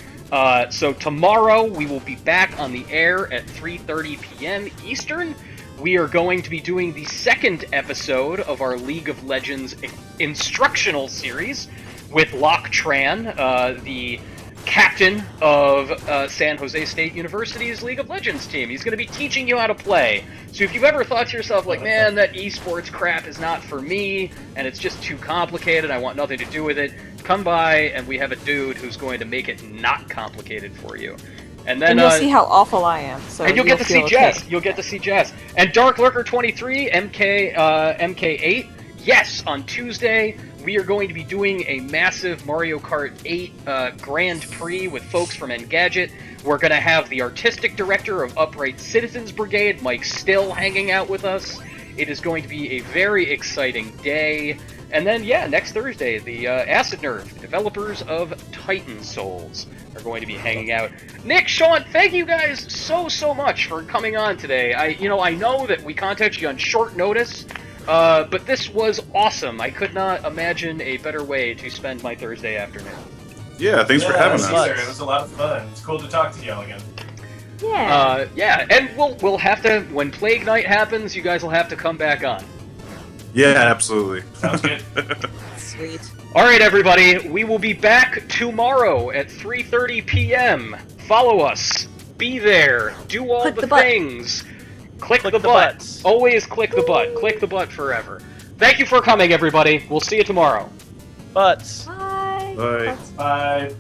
So tomorrow we will be back on the air at 3:30 p.m. Eastern. We are going to be doing the second episode of our League of Legends instructional series with Locke Tran, the captain of San Jose State University's League of Legends team. He's going to be teaching you how to play. So if you've ever thought to yourself, like, man, that esports crap is not for me, and it's just too complicated, I want nothing to do with it, come by and we have a dude who's going to make it not complicated for you. And then you'll see how awful I am. So and you'll get to see Jess. You'll get to see Jess. And Dark Lurker 23, MK8. Yes, on Tuesday we are going to be doing a massive Mario Kart 8 Grand Prix with folks from Engadget. We're going to have the artistic director of Upright Citizens Brigade, Mike Still, hanging out with us. It is going to be a very exciting day. And then, yeah, next Thursday, the Acid Nerve, developers of Titan Souls, are going to be hanging out. Nick, Sean, thank you guys so much for coming on today. I know that we contacted you on short notice, but this was awesome. I could not imagine a better way to spend my Thursday afternoon. Yeah, thanks for having us. It was a lot of fun. It's cool to talk to y'all again. Yeah. Yeah, and we'll have to, when Plague Night happens, you guys will have to come back on. Yeah, absolutely. Sounds good. Sweet. All right, everybody. We will be back tomorrow at 3:30 p.m. Follow us. Be there. Do all the things. Click the butt. Always click the butt. Click the butt forever. Thank you for coming, everybody. We'll see you tomorrow. Butts. Bye. Bye. Bye.